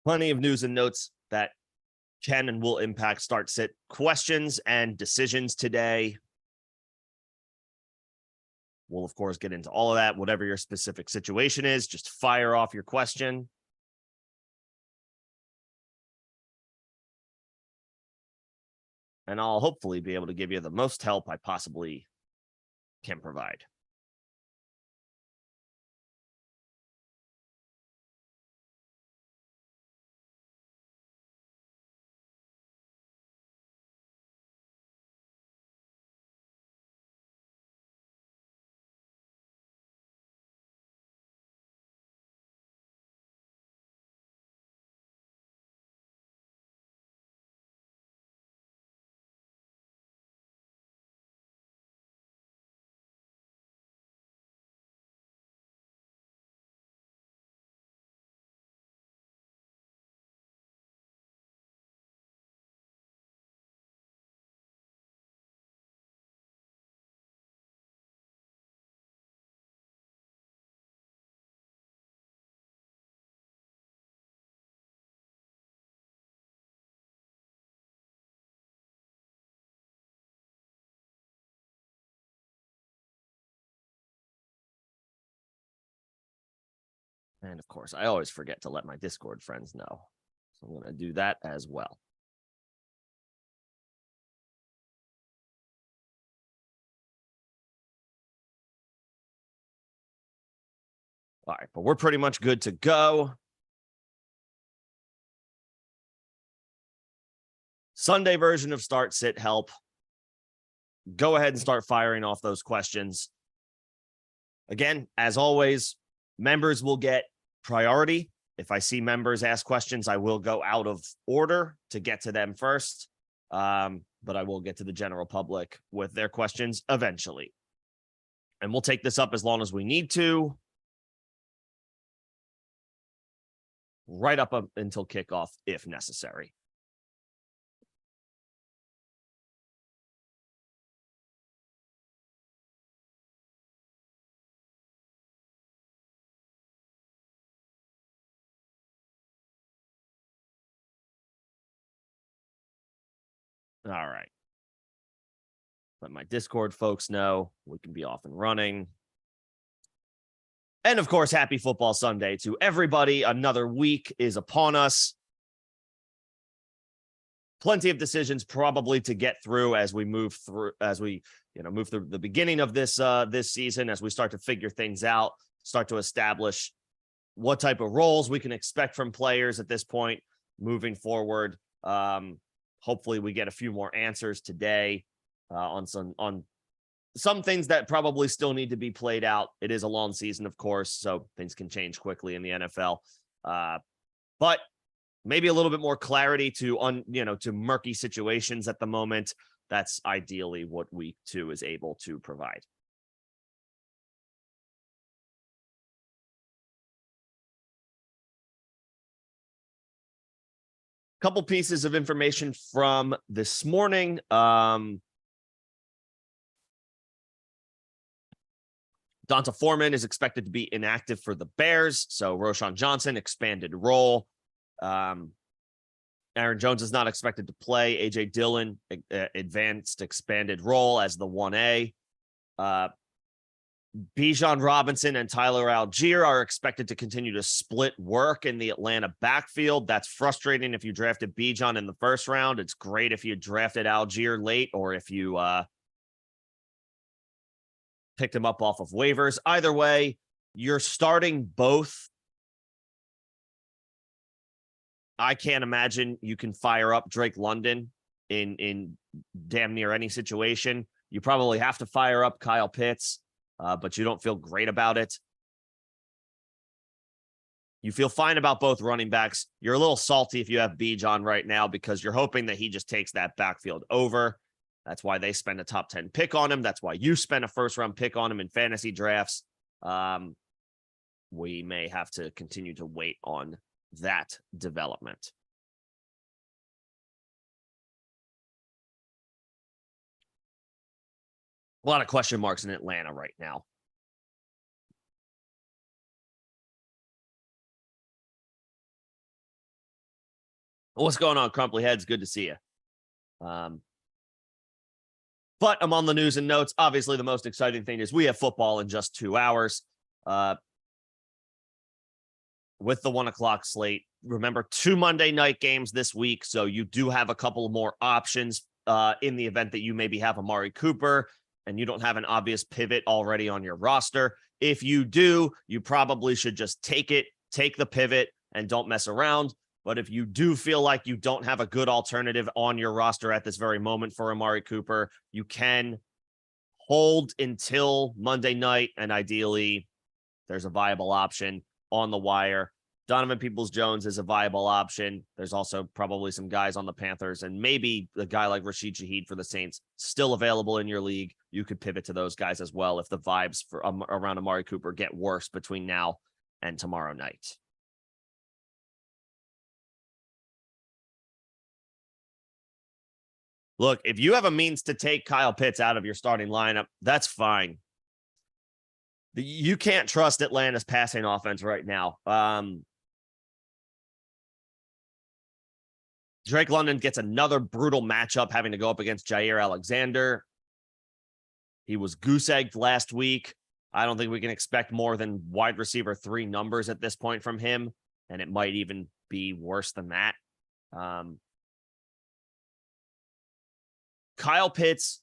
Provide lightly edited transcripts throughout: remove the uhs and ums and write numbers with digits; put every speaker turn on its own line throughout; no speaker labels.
Plenty of news and notes that can and will impact start sit questions and decisions today. We'll, of course, get into all of that. Whatever your specific situation is, just fire off your question. And I'll hopefully be able to give you the most help I possibly can provide. And of course, I always forget to let my Discord friends know. So I'm going to do that as well. All right, but we're pretty much good to go. Sunday version of Start Sit Help. Go ahead and start firing off those questions. Again, as always, members will get priority. If I see members ask questions, I will go out of order to get to them first. But I will get to the general public with their questions eventually. And we'll take this up as long as we need to. Right up until kickoff if necessary. All right. Let my Discord folks know we can be off and running. And of course, happy Football Sunday to everybody. Another week is upon us. Plenty of decisions probably to get through as we move through, move through the beginning of this season, as we start to figure things out, start to establish what type of roles we can expect from players at this point moving forward. Hopefully we get a few more answers today on some things that probably still need to be played out. It is a long season, of course, so things can change quickly in the NFL. But maybe a little bit more clarity to murky situations at the moment. That's ideally what week 2 is able to provide. Couple pieces of information from this morning. Donta Foreman is expected to be inactive for the Bears. So Roschon Johnson, expanded role. Aaron Jones is not expected to play. A.J. Dillon, advanced expanded role as the 1A. Bijan Robinson and Tyler Algier are expected to continue to split work in the Atlanta backfield. That's frustrating if you drafted Bijan in the first round. It's great if you drafted Algier late or if you picked him up off of waivers. Either way, you're starting both. I can't imagine you can fire up Drake London in damn near any situation. You probably have to fire up Kyle Pitts. But you don't feel great about it. You feel fine about both running backs. You're a little salty if you have Bijan right now because you're hoping that he just takes that backfield over. That's why they spend a top 10 pick on him. That's why you spend a first-round pick on him in fantasy drafts. We may have to continue to wait on that development. A lot of question marks in Atlanta right now. What's going on, Crumply Heads? Good to see you. But I'm on the news and notes. Obviously, the most exciting thing is we have football in just 2 hours. With the 1 o'clock slate. Remember, 2 Monday night games this week, so you do have a couple more options in the event that you maybe have Amari Cooper and you don't have an obvious pivot already on your roster. If you do, you probably should just take the pivot, and don't mess around. But if you do feel like you don't have a good alternative on your roster at this very moment for Amari Cooper, you can hold until Monday night, and ideally there's a viable option on the wire. Donovan Peoples-Jones is a viable option. There's also probably some guys on the Panthers and maybe a guy like Rashid Shaheed for the Saints still available in your league. You could pivot to those guys as well if the vibes for around Amari Cooper get worse between now and tomorrow night. Look, if you have a means to take Kyle Pitts out of your starting lineup, that's fine. You can't trust Atlanta's passing offense right now. Drake London gets another brutal matchup having to go up against Jair Alexander. He was goose-egged last week. I don't think we can expect more than wide receiver 3 numbers at this point from him, and it might even be worse than that. Kyle Pitts,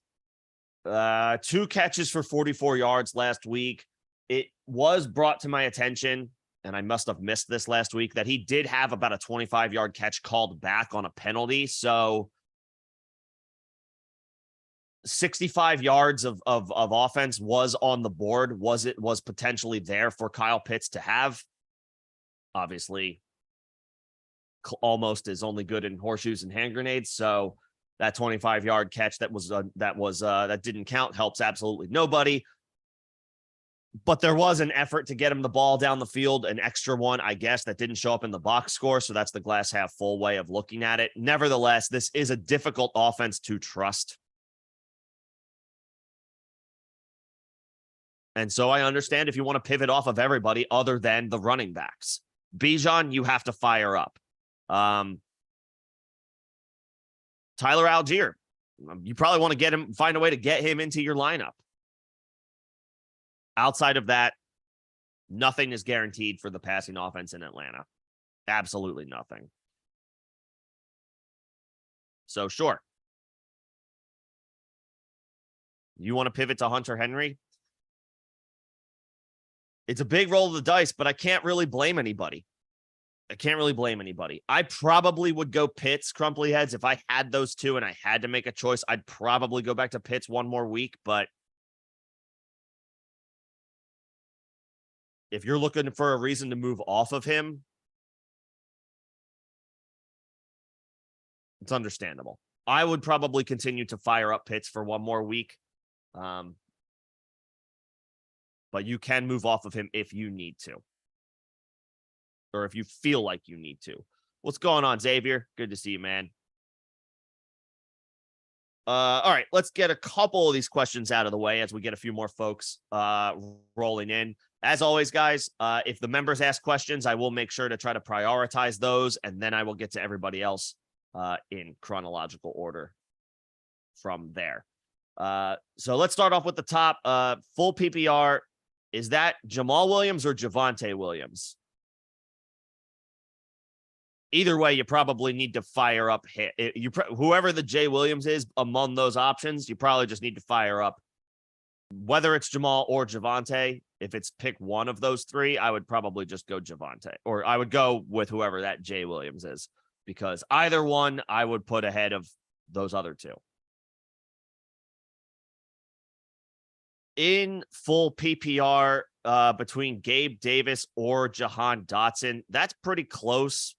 2 catches for 44 yards last week. It was brought to my attention, and I must have missed this last week, that he did have about a 25-yard catch called back on a penalty. So 65 yards of offense was on the board. Was potentially there for Kyle Pitts to have. Obviously, almost is only good in horseshoes and hand grenades. So that 25-yard catch that didn't count helps absolutely nobody. But there was an effort to get him the ball down the field, an extra one, I guess, that didn't show up in the box score. So that's the glass half full way of looking at it. Nevertheless, this is a difficult offense to trust. And so I understand if you want to pivot off of everybody other than the running backs. Bijan, you have to fire up. Tyler Algier, you probably want to find a way to get him into your lineup. Outside of that, nothing is guaranteed for the passing offense in Atlanta. Absolutely nothing. So sure. You want to pivot to Hunter Henry? It's a big roll of the dice, but I can't really blame anybody. I probably would go Pitts, Crumply Heads. If I had those two and I had to make a choice, I'd probably go back to Pitts one more week. But if you're looking for a reason to move off of him, it's understandable. I would probably continue to fire up Pitts for one more week. But you can move off of him if you need to. Or if you feel like you need to. What's going on, Xavier? Good to see you, man. All right, let's get a couple of these questions out of the way as we get a few more folks rolling in. As always, guys, if the members ask questions, I will make sure to try to prioritize those, and then I will get to everybody else in chronological order from there. So let's start off with the top. Full PPR, is that Jamal Williams or Javonte Williams? Either way, you probably need to fire up whoever the Jay Williams is among those options. You probably just need to fire up whether it's Jamal or Javonte. If it's pick one of those 3, I would probably just go Javonte, or I would go with whoever that Jay Williams is, because either one I would put ahead of those other 2. In full PPR between Gabe Davis or Jahan Dotson, that's pretty close.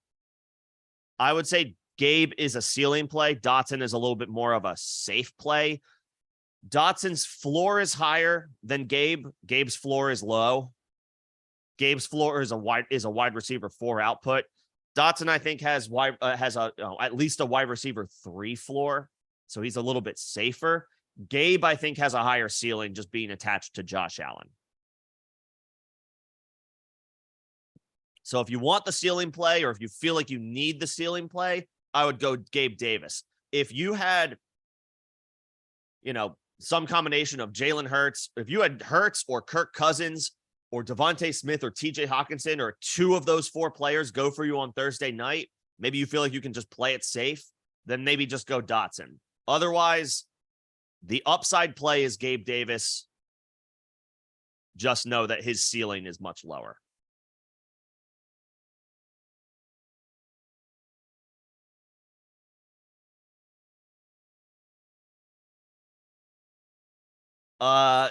I would say Gabe is a ceiling play. Dotson is a little bit more of a safe play. Dotson's floor is higher than Gabe. Gabe's floor is low. Gabe's floor is a wide receiver 4 output. Dotson, I think, has at least a wide receiver 3 floor, so he's a little bit safer. Gabe, I think, has a higher ceiling just being attached to Josh Allen. So if you want the ceiling play, or if you feel like you need the ceiling play, I would go Gabe Davis. If you had, some combination of Jalen Hurts, if you had Hurts or Kirk Cousins or Devontae Smith or TJ Hawkinson or two of those four players go for you on Thursday night, maybe you feel like you can just play it safe, then maybe just go Dotson. Otherwise, the upside play is Gabe Davis. Just know that his ceiling is much lower.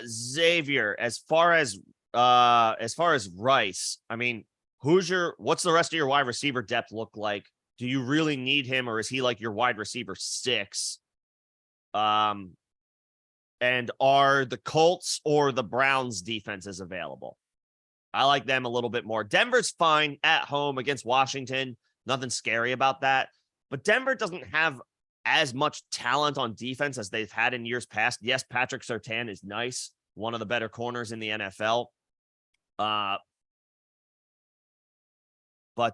Xavier, as far as Rice, I mean, what's the rest of your wide receiver depth look like? Do you really need him, or is he like your wide receiver 6? And are the Colts or the Browns defenses available? I like them a little bit more. Denver's fine at home against Washington. Nothing scary about that. But Denver doesn't have as much talent on defense as they've had in years past. Yes, Patrick Surtain is nice, one of the better corners in the NFL. But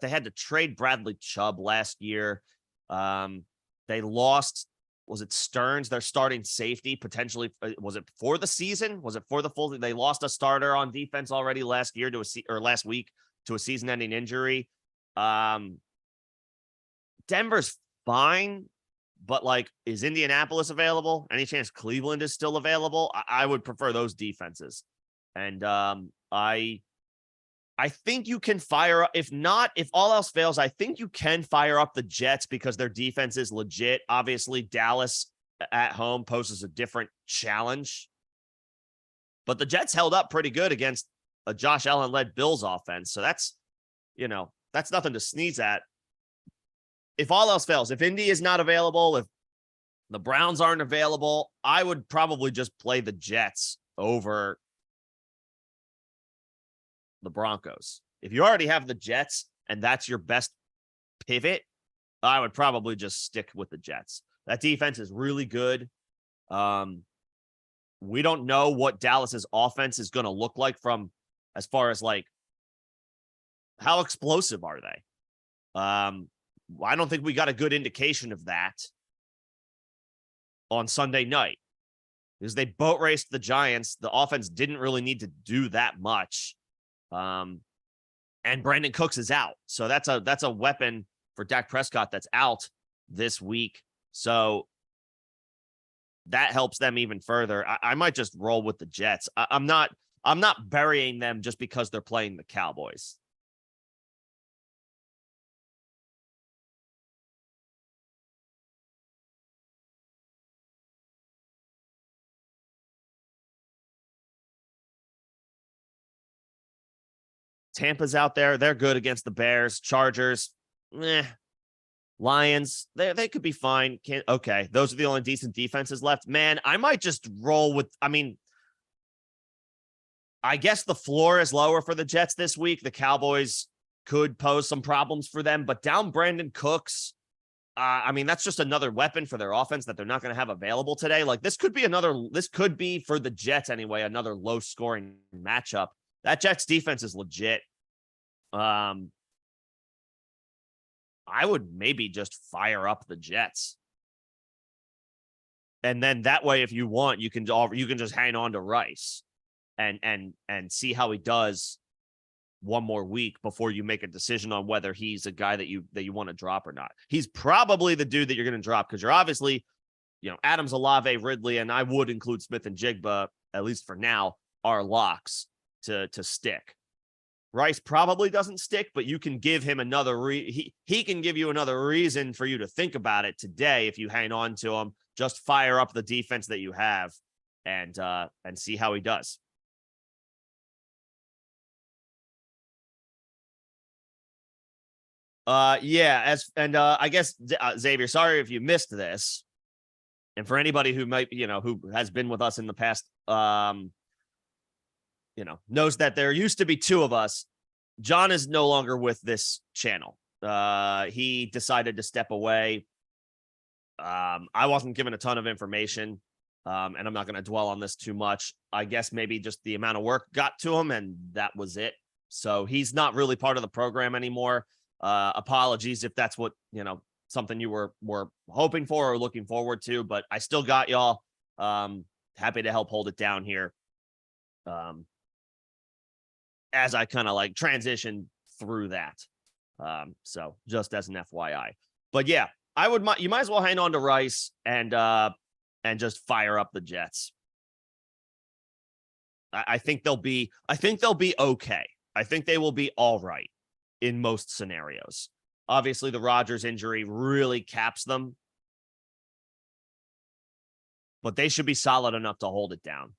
they had to trade Bradley Chubb last year. They lost, was it Stearns, their starting safety, potentially? Was it for the season? Was it for the full? They lost a starter on defense already last week to a season-ending injury. Denver's fine, but like, is Indianapolis available? Any chance Cleveland is still available? I would prefer those defenses. And I think you can fire up. If all else fails, I think you can fire up the Jets because their defense is legit. Obviously, Dallas at home poses a different challenge. But the Jets held up pretty good against a Josh Allen-led Bills offense. So that's nothing to sneeze at. If all else fails, if Indy is not available, if the Browns aren't available, I would probably just play the Jets over the Broncos. If you already have the Jets and that's your best pivot, I would probably just stick with the Jets. That defense is really good. We don't know what Dallas's offense is going to look like from as far as like how explosive are they? I don't think we got a good indication of that on Sunday night because they boat raced the Giants. The offense didn't really need to do that much. And Brandon Cooks is out. So that's a weapon for Dak Prescott that's out this week. So that helps them even further. I might just roll with the Jets. I'm not burying them just because they're playing the Cowboys. Tampa's out there. They're good against the Bears. Chargers, Lions, they could be fine. Okay, those are the only decent defenses left. Man, I might just roll with, I guess the floor is lower for the Jets this week. The Cowboys could pose some problems for them, but down Brandon Cooks, that's just another weapon for their offense that they're not going to have available today. Like this could be for the Jets anyway, another low scoring matchup. That Jets defense is legit. I would maybe just fire up the Jets. And then that way, if you want, you can just hang on to Rice and see how he does one more week before you make a decision on whether he's a guy that you want to drop or not. He's probably the dude that you're going to drop because you're obviously, Adams, Olave, Ridley, and I would include Smith and Jigba, at least for now, are locks to stick. Rice probably doesn't stick, but you can give him another he can give you another reason for you to think about it today if you hang on to him. Just fire up the defense that you have and see how he does. I guess Xavier, sorry if you missed this. And for anybody who might, who has been with us in the past, knows that there used to be two of us. John is no longer with this channel. He decided to step away. I wasn't given a ton of information, and I'm not going to dwell on this too much. I guess maybe just the amount of work got to him, and that was it. So he's not really part of the program anymore. Apologies if that's what, something you were hoping for or looking forward to, but I still got y'all. Happy to help hold it down here. As I kind of like transition through that. So just as an FYI, but yeah, you might as well hang on to Rice and just fire up the Jets. I think they'll be okay. I think they will be all right in most scenarios. Obviously, the Rodgers injury really caps them, but they should be solid enough to hold it down,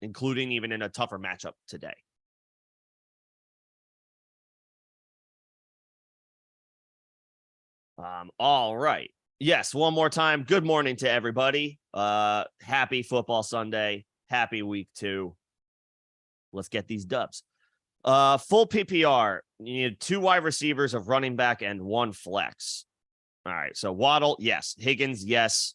including even in a tougher matchup today. All right. Yes, one more time. Good morning to everybody. Happy football Sunday. Happy week 2. Let's get these dubs. Full PPR. You need 2 wide receivers, of running back, and 1 flex. All right. So Waddle, yes. Higgins, yes.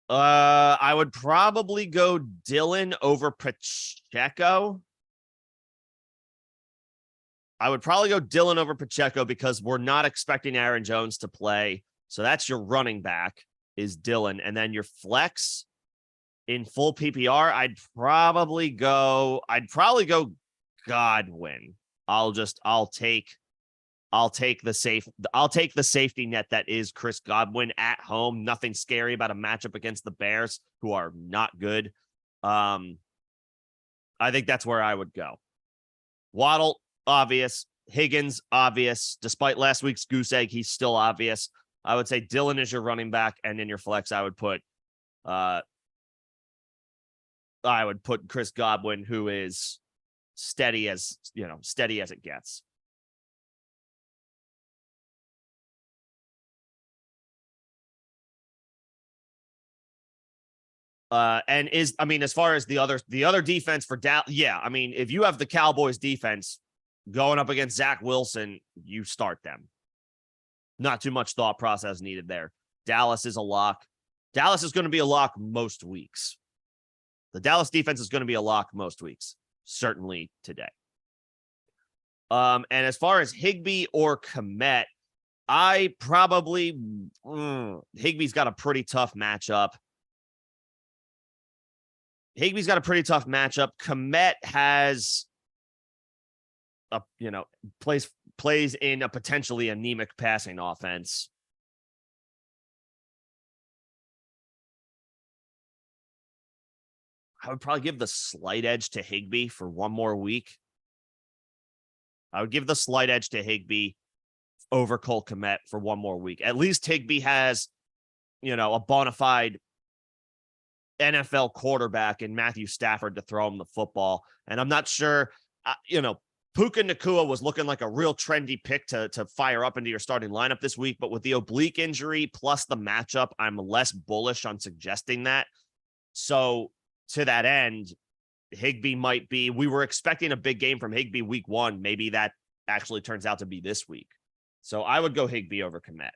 I would probably go Dillon over Pacheco. Because we're not expecting Aaron Jones to play. So that's your running back is Dillon. And then your flex in full PPR, I'd probably go Godwin. I'll take the safety net that is Chris Godwin at home. Nothing scary about a matchup against the Bears, who are not good. I think that's where I would go. Waddle, obvious. Higgins, obvious. Despite last week's goose egg, he's still obvious. I would say Dillon is your running back, and in your flex, I would put Chris Godwin, who is steady as it gets. As far as the other defense for Dallas, yeah, I mean, if you have the Cowboys defense going up against Zach Wilson, you start them. Not too much thought process needed there. Dallas is a lock. Dallas is going to be a lock most weeks. The Dallas defense is going to be a lock most weeks, certainly today. And as far as Higbee or Kmet, I probably Higbee's got a pretty tough matchup. Kmet has plays in a potentially anemic passing offense. I would probably give the slight edge to Higbee for one more week. I would give the slight edge to Higbee over Cole Kmet for one more week. At least Higbee has, a bona fide NFL quarterback in Matthew Stafford to throw him the football. And I'm not sure, Puka Nacua was looking like a real trendy pick to fire up into your starting lineup this week. But with the oblique injury plus the matchup, I'm less bullish on suggesting that. So to that end, Higbee might be, we were expecting a big game from Higbee week 1. Maybe that actually turns out to be this week. So I would go Higbee over Kmet.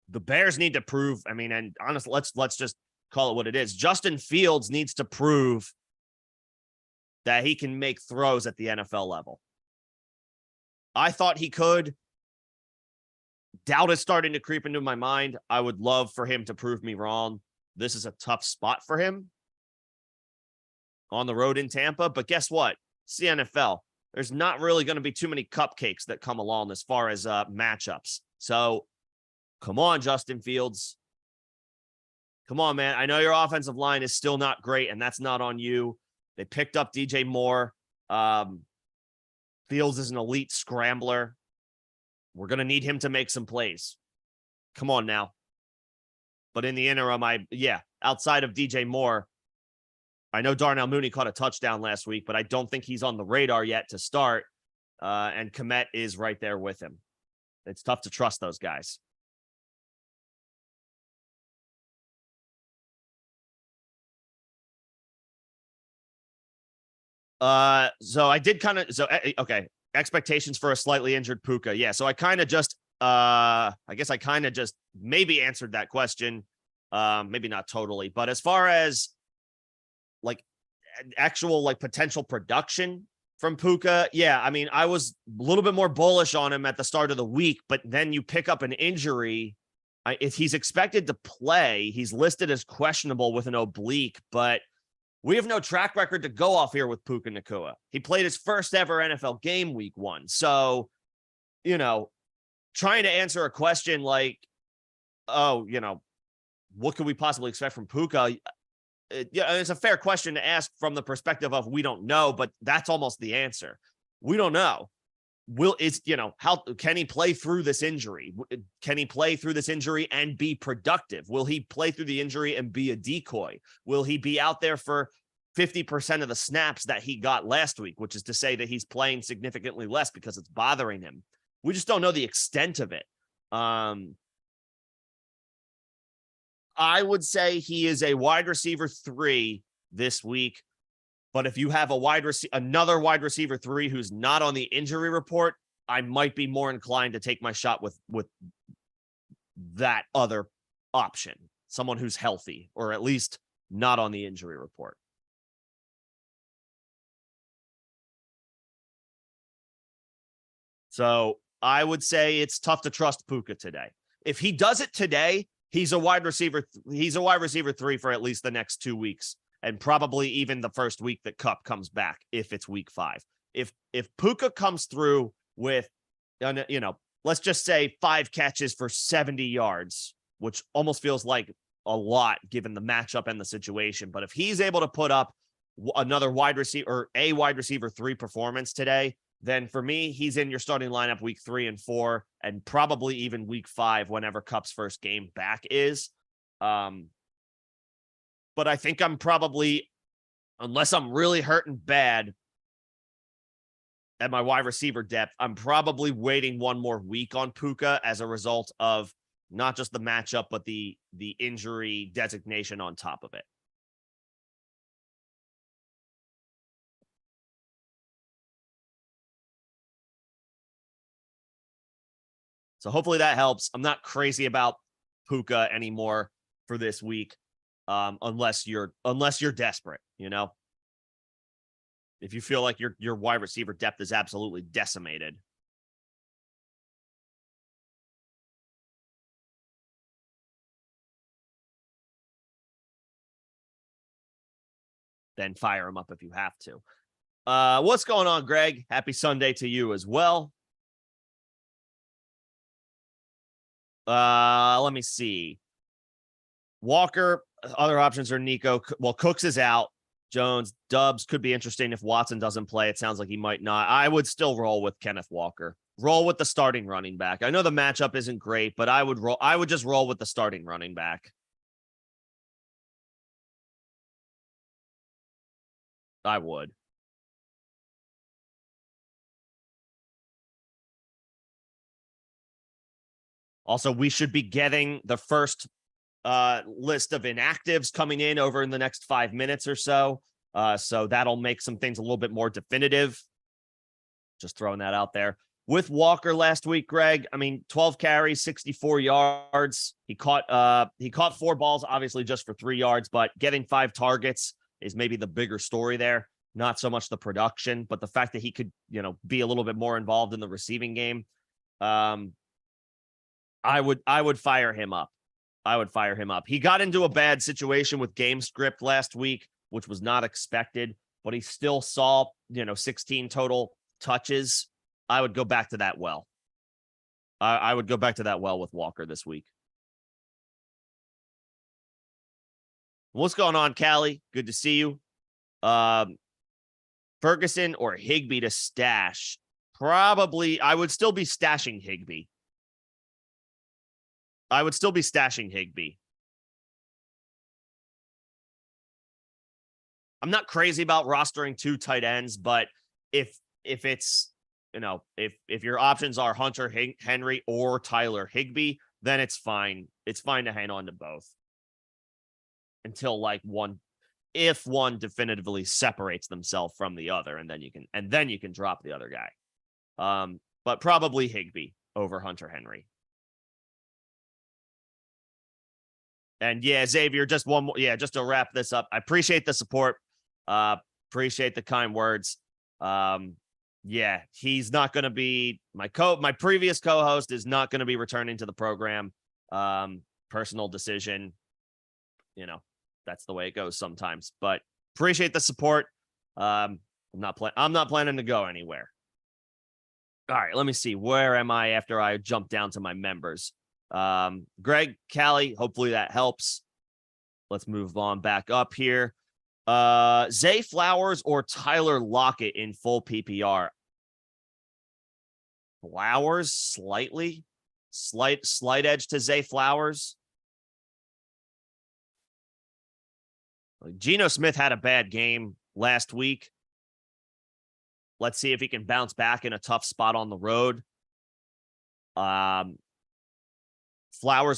The Bears need to prove, and honestly, let's just call it what it is. Justin Fields needs to prove that he can make throws at the NFL level. I thought he could. Doubt is starting to creep into my mind. I would love for him to prove me wrong. This is a tough spot for him on the road in Tampa, but guess what? It's the NFL. There's not really going to be too many cupcakes that come along as far as matchups. So come on, Justin Fields. Come on, man. I know your offensive line is still not great, and that's not on you. They picked up DJ Moore. Fields is an elite scrambler. We're going to need him to make some plays. Come on now. But in the interim, outside of DJ Moore, I know Darnell Mooney caught a touchdown last week, but I don't think he's on the radar yet to start. And Kmet is right there with him. It's tough to trust those guys. So I did okay. Expectations for a slightly injured Puka. Yeah. So I kind of just, maybe answered that question. Maybe not totally, but as far as like actual like potential production from Puka, yeah, I mean, I was a little bit more bullish on him at the start of the week, but then you pick up an injury. If he's expected to play, he's listed as questionable with an oblique, but we have no track record to go off here with Puka Nacua. He played his first ever NFL game week 1. So, trying to answer a question like, oh, what could we possibly expect from Puka? It's a fair question to ask from the perspective of we don't know, but that's almost the answer. We don't know. How can he play through this injury? Can he play through this injury and be productive? Will he play through the injury and be a decoy? Will he be out there for 50% of the snaps that he got last week, which is to say that he's playing significantly less because it's bothering him? We just don't know the extent of it. I would say he is a wide receiver 3 this week. But if you have another wide receiver 3 who's not on the injury report, I might be more inclined to take my shot with that other option, someone who's healthy or at least not on the injury report. So I would say it's tough to trust Puka today. If he does it today, he's a wide receiver 3 for at least the next 2 weeks, and probably even the first week that Kupp comes back if it's week 5. If Puka comes through with, let's just say 5 catches for 70 yards, which almost feels like a lot given the matchup and the situation. But if he's able to put up another wide receiver 3 performance today, then for me, he's in your starting lineup week 3 and 4, and probably even week 5 whenever Kupp's first game back is. But I think I'm probably, unless I'm really hurting bad at my wide receiver depth, I'm probably waiting one more week on Puka as a result of not just the matchup, but the injury designation on top of it. So hopefully that helps. I'm not crazy about Puka anymore for this week, unless you're desperate. If you feel like your wide receiver depth is absolutely decimated. Then fire him up if you have to. What's going on, Greg? Happy Sunday to you as well. Let me see. Walker, other options are Nico. Well, Cooks is out. Jones, Dubs could be interesting if Watson doesn't play. It sounds like he might not. I would still roll with Kenneth Walker. Roll with the starting running back. I know the matchup isn't great, but I would just roll with the starting running back. I would. Also, we should be getting the first list of inactives coming in over in the next 5 minutes or so. So that'll make some things a little bit more definitive. Just throwing that out there. With Walker last week, Greg, 12 carries, 64 yards. He caught 4 balls, obviously just for 3 yards, but getting 5 targets is maybe the bigger story there. Not so much the production, but the fact that he could, be a little bit more involved in the receiving game. I would fire him up. He got into a bad situation with game script last week, which was not expected, but he still saw, 16 total touches. I would go back to that well. I would go back to that well with Walker this week. What's going on, Callie? Good to see you. Ferguson or Higbee to stash? Probably, I would still be stashing Higbee. I'm not crazy about rostering 2 tight ends, but if it's, if your options are Hunter Henry or Tyler Higbee, then it's fine. It's fine to hang on to both until if one definitively separates themselves from the other, and then you can drop the other guy. But probably Higbee over Hunter Henry. And yeah, Xavier, just one more. Yeah, just to wrap this up, I appreciate the support. Appreciate the kind words. Yeah, he's not going to be my previous co-host is not going to be returning to the program. Personal decision. That's the way it goes sometimes, but appreciate the support. I'm not planning to go anywhere. All right, let me see. Where am I after I jump down to my members? Greg, Callie, hopefully that helps. Let's move on back up here. Zay Flowers or Tyler Lockett in full PPR. Flowers, slight edge to Zay Flowers. Geno Smith had a bad game last week. Let's see if he can bounce back in a tough spot on the road. Flowers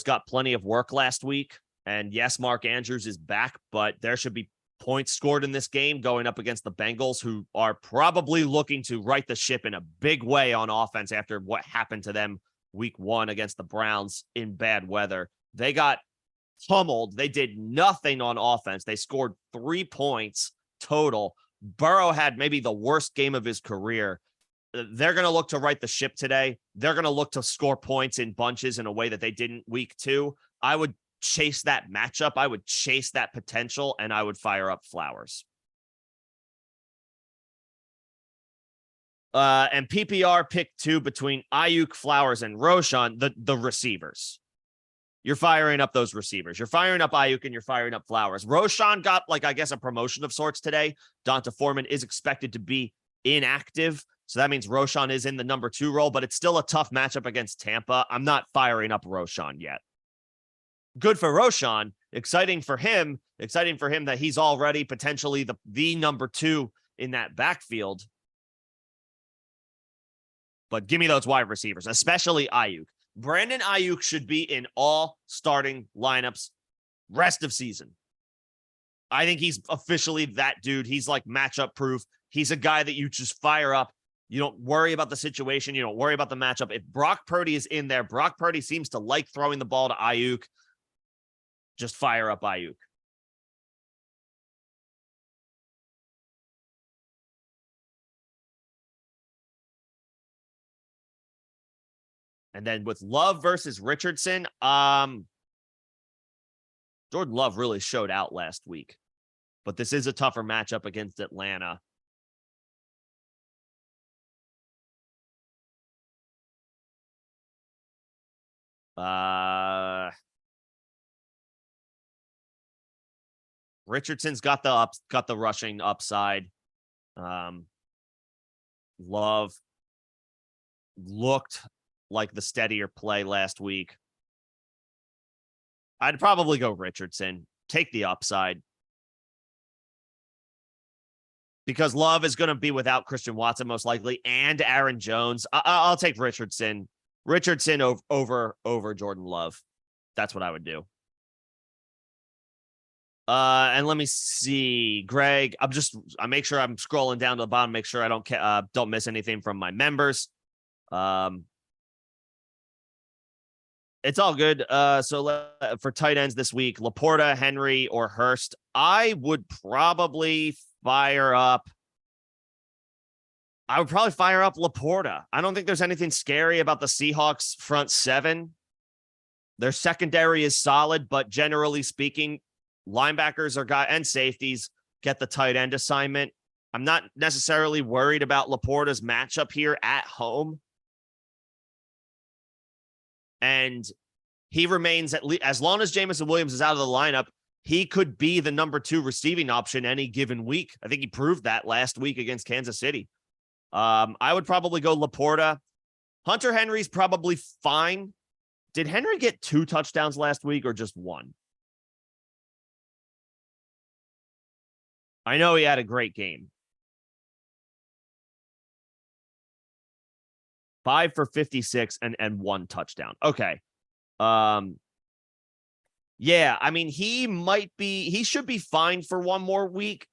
got plenty of work last week. And yes, Mark Andrews is back, but there should be points scored in this game going up against the Bengals, who are probably looking to right the ship in a big way on offense after what happened to them week 1 against the Browns in bad weather. They got pummeled. They did nothing on offense. They scored 3 points total. Burrow had maybe the worst game of his career. They're going to look to right the ship today. They're going to look to score points in bunches in a way that they didn't week 2. I would chase that matchup. I would chase that potential, and I would fire up Flowers. And PPR pick 2 between Ayuk, Flowers, and Roshan, the receivers. You're firing up those receivers. You're firing up Ayuk and you're firing up Flowers. Roshan got, I guess, a promotion of sorts today. Donta Foreman is expected to be inactive. So that means Roshan is in the number 2 role, but it's still a tough matchup against Tampa. I'm not firing up Roshan yet. Good for Roshan. Exciting for him that he's already potentially the number 2 in that backfield. But give me those wide receivers, especially Ayuk. Brandon Ayuk should be in all starting lineups rest of season. I think he's officially that dude. He's like matchup proof. He's a guy that you just fire up. You don't worry about the situation. You don't worry about the matchup. If Brock Purdy is in there, Brock Purdy seems to like throwing the ball to Ayuk. Just fire up Ayuk. And then with Love versus Richardson, Jordan Love really showed out last week. But this is a tougher matchup against Atlanta. Richardson's got the rushing upside. Love looked like the steadier play last week. I'd probably go Richardson. Take the upside. Because Love is going to be without Christian Watson most likely and Aaron Jones. I'll take Richardson. Richardson over Jordan Love. That's what I would do. And let me see, Greg. I make sure I'm scrolling down to the bottom, make sure I don't miss anything from my members. It's all good. So for tight ends this week, Laporta, Henry, or Hurst, I would probably fire up Laporta. I don't think there's anything scary about the Seahawks front 7. Their secondary is solid, but generally speaking, linebackers and safeties get the tight end assignment. I'm not necessarily worried about Laporta's matchup here at home. And he remains as long as Jameson Williams is out of the lineup, he could be the number 2 receiving option any given week. I think he proved that last week against Kansas City. I would probably go Laporta. Hunter Henry's probably fine. Did Henry get 2 touchdowns last week or just 1? I know he had a great game. 5 for 56 and 1 touchdown. Okay. Yeah, I mean, he should be fine for one more week.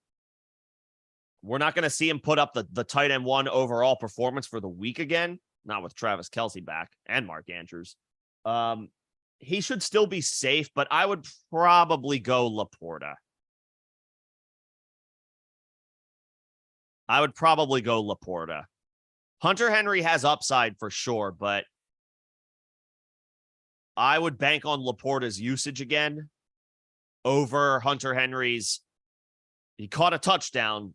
We're not going to see him put up the tight end 1 overall performance for the week again. Not with Travis Kelce back and Mark Andrews. He should still be safe, but I would probably go Laporta. I would probably go Laporta. Hunter Henry has upside for sure, but I would bank on Laporta's usage again over Hunter Henry's. He caught a touchdown.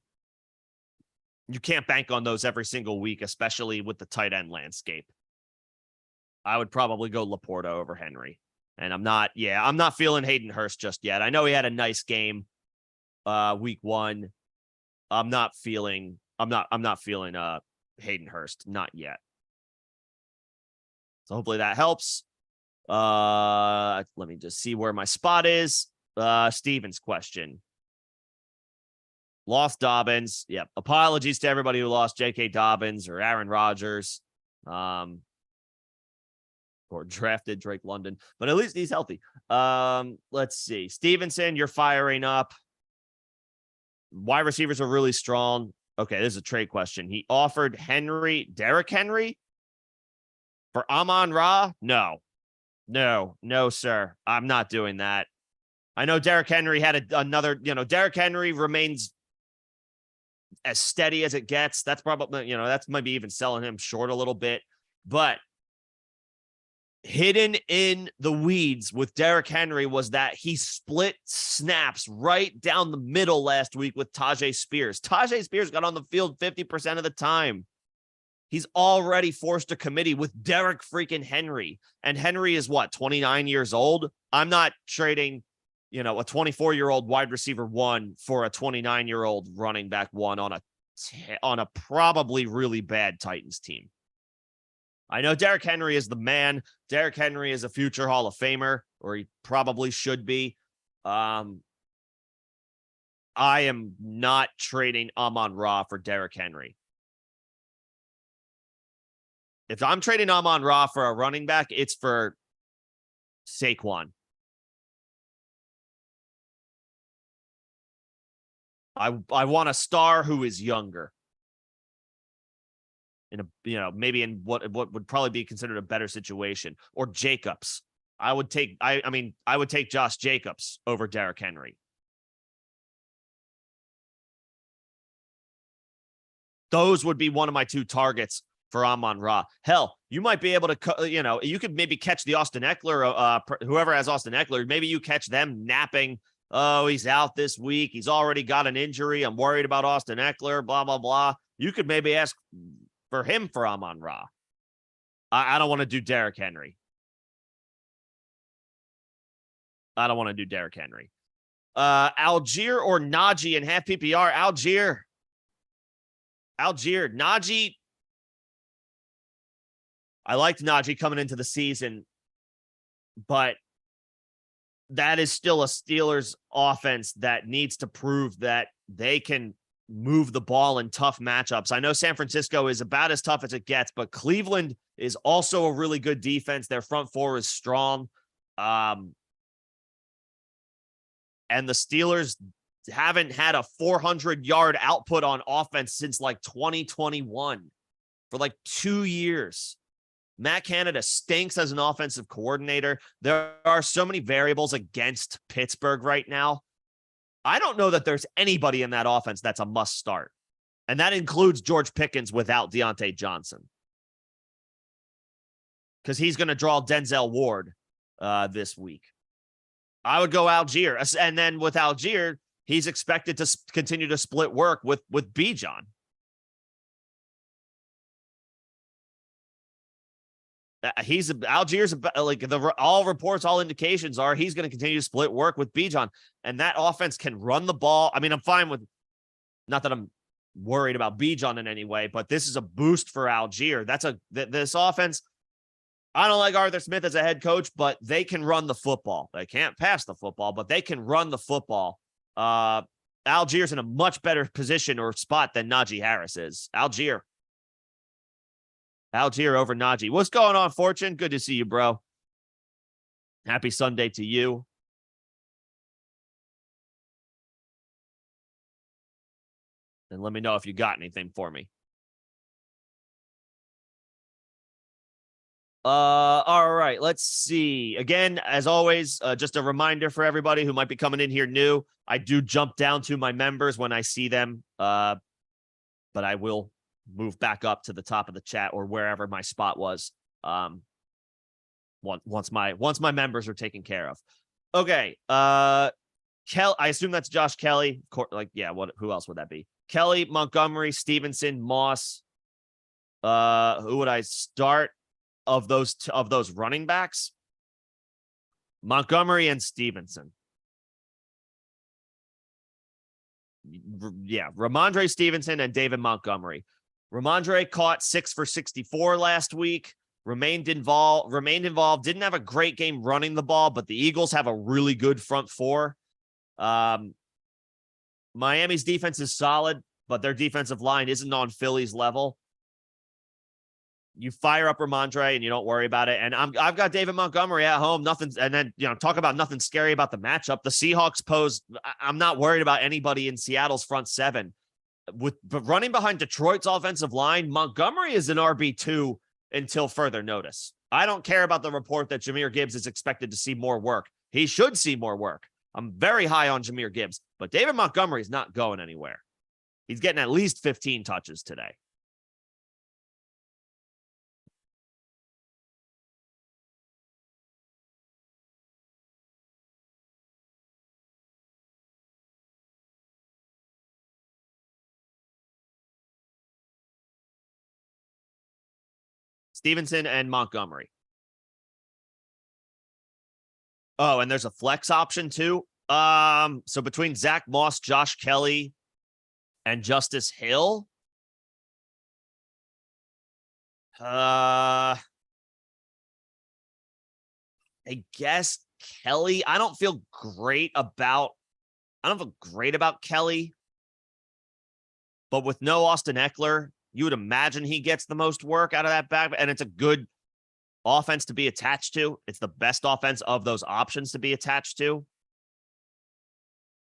You can't bank on those every single week, especially with the tight end landscape. I would probably go Laporta over Henry. And I'm not feeling Hayden Hurst just yet. I know he had a nice game week 1. I'm not feeling Hayden Hurst, not yet. So hopefully that helps. Let me just see where my spot is. Steven's question. Lost Dobbins. Yep. Apologies to everybody who lost J.K. Dobbins or Aaron Rodgers. Or drafted Drake London, but at least he's healthy. Let's see. Stevenson, you're firing up. Wide receivers are really strong. Okay, this is a trade question. He offered Derrick Henry for Amon-Ra? No, sir. I'm not doing that. I know Derrick Henry had another, Derrick Henry remains as steady as it gets. That's probably, that's maybe even selling him short a little bit, but hidden in the weeds with Derrick Henry was that he split snaps right down the middle last week with Tajay Spears. Tajay Spears got on the field 50% of the time. He's already forced a committee with Derrick freaking Henry. And Henry is 29 years old? I'm not trading, a 24-year-old wide receiver 1 for a 29-year-old running back 1 on a probably really bad Titans team. I know Derrick Henry is the man. Derrick Henry is a future Hall of Famer, or he probably should be. I am not trading Amon-Ra for Derrick Henry. If I'm trading Amon-Ra for a running back, it's for Saquon. I want a star who is younger. Maybe in what would probably be considered a better situation, or Jacobs. I would take Josh Jacobs over Derrick Henry. Those would be one of my 2 targets for Amon-Ra. Hell, you might be able to, you could maybe catch the Austin Eckler, whoever has Austin Eckler, maybe you catch them napping. Oh, he's out this week. He's already got an injury. I'm worried about Austin Eckler, blah, blah, blah. You could maybe ask for him for Amon-Ra. I don't want to do Derrick Henry. Algier or Najee in half PPR? Algier. Najee. I liked Najee coming into the season, but that is still a Steelers offense that needs to prove that they can move the ball in tough matchups. I know San Francisco is about as tough as it gets, but Cleveland is also a really good defense. Their front 4 is strong. And the Steelers haven't had a 400-yard output on offense since 2021 for 2 years. Matt Canada stinks as an offensive coordinator. There are so many variables against Pittsburgh right now. I don't know that there's anybody in that offense that's a must start. And that includes George Pickens without Deontay Johnson. Because he's going to draw Denzel Ward this week. I would go Algier. And then with Algier, he's expected to continue to split work with Bijan. Algier's all reports, all indications are he's going to continue to split work with Bijan, and that offense can run the ball. I mean, I'm fine with, not that I'm worried about Bijan in any way, but this is a boost for Algier. This offense. I don't like Arthur Smith as a head coach, but they can run the football. They can't pass the football, but they can run the football. Algier's in a much better position or spot than Najee Harris is. Algier over Najee. What's going on, Fortune? Good to see you, bro. Happy Sunday to you. And let me know if you got anything for me. All right, let's see. Again, as always, just a reminder for everybody who might be coming in here new. I do jump down to my members when I see them. but I will move back up to the top of the chat or wherever my spot was. Once my members are taken care of. Okay. I assume that's Josh Kelly. Who else would that be? Kelly, Montgomery, Stevenson, Moss. Who would I start of those running backs? Montgomery and Stevenson. Yeah, Ramondre Stevenson and David Montgomery. Ramondre caught 6 for 64 last week. Remained involved. Didn't have a great game running the ball, but the Eagles have a really good front four. Miami's defense is solid, but their defensive line isn't on Philly's level. You fire up Ramondre and you don't worry about it. And I've got David Montgomery at home. Talk about nothing scary about the matchup. The Seahawks pose. I'm not worried about anybody in Seattle's front seven. But running behind Detroit's offensive line, Montgomery is an RB2 until further notice. I don't care about the report that Jahmyr Gibbs is expected to see more work. He should see more work. I'm very high on Jahmyr Gibbs, but David Montgomery is not going anywhere. He's getting at least 15 touches today. Stevenson and Montgomery. Oh, and there's a flex option too. So between Zach Moss, Josh Kelly, and Justice Hill, I guess Kelly. I don't feel great about Kelly, but with no Austin Eckler, you would imagine he gets the most work out of that back, and it's a good offense to be attached to. It's the best offense of those options to be attached to.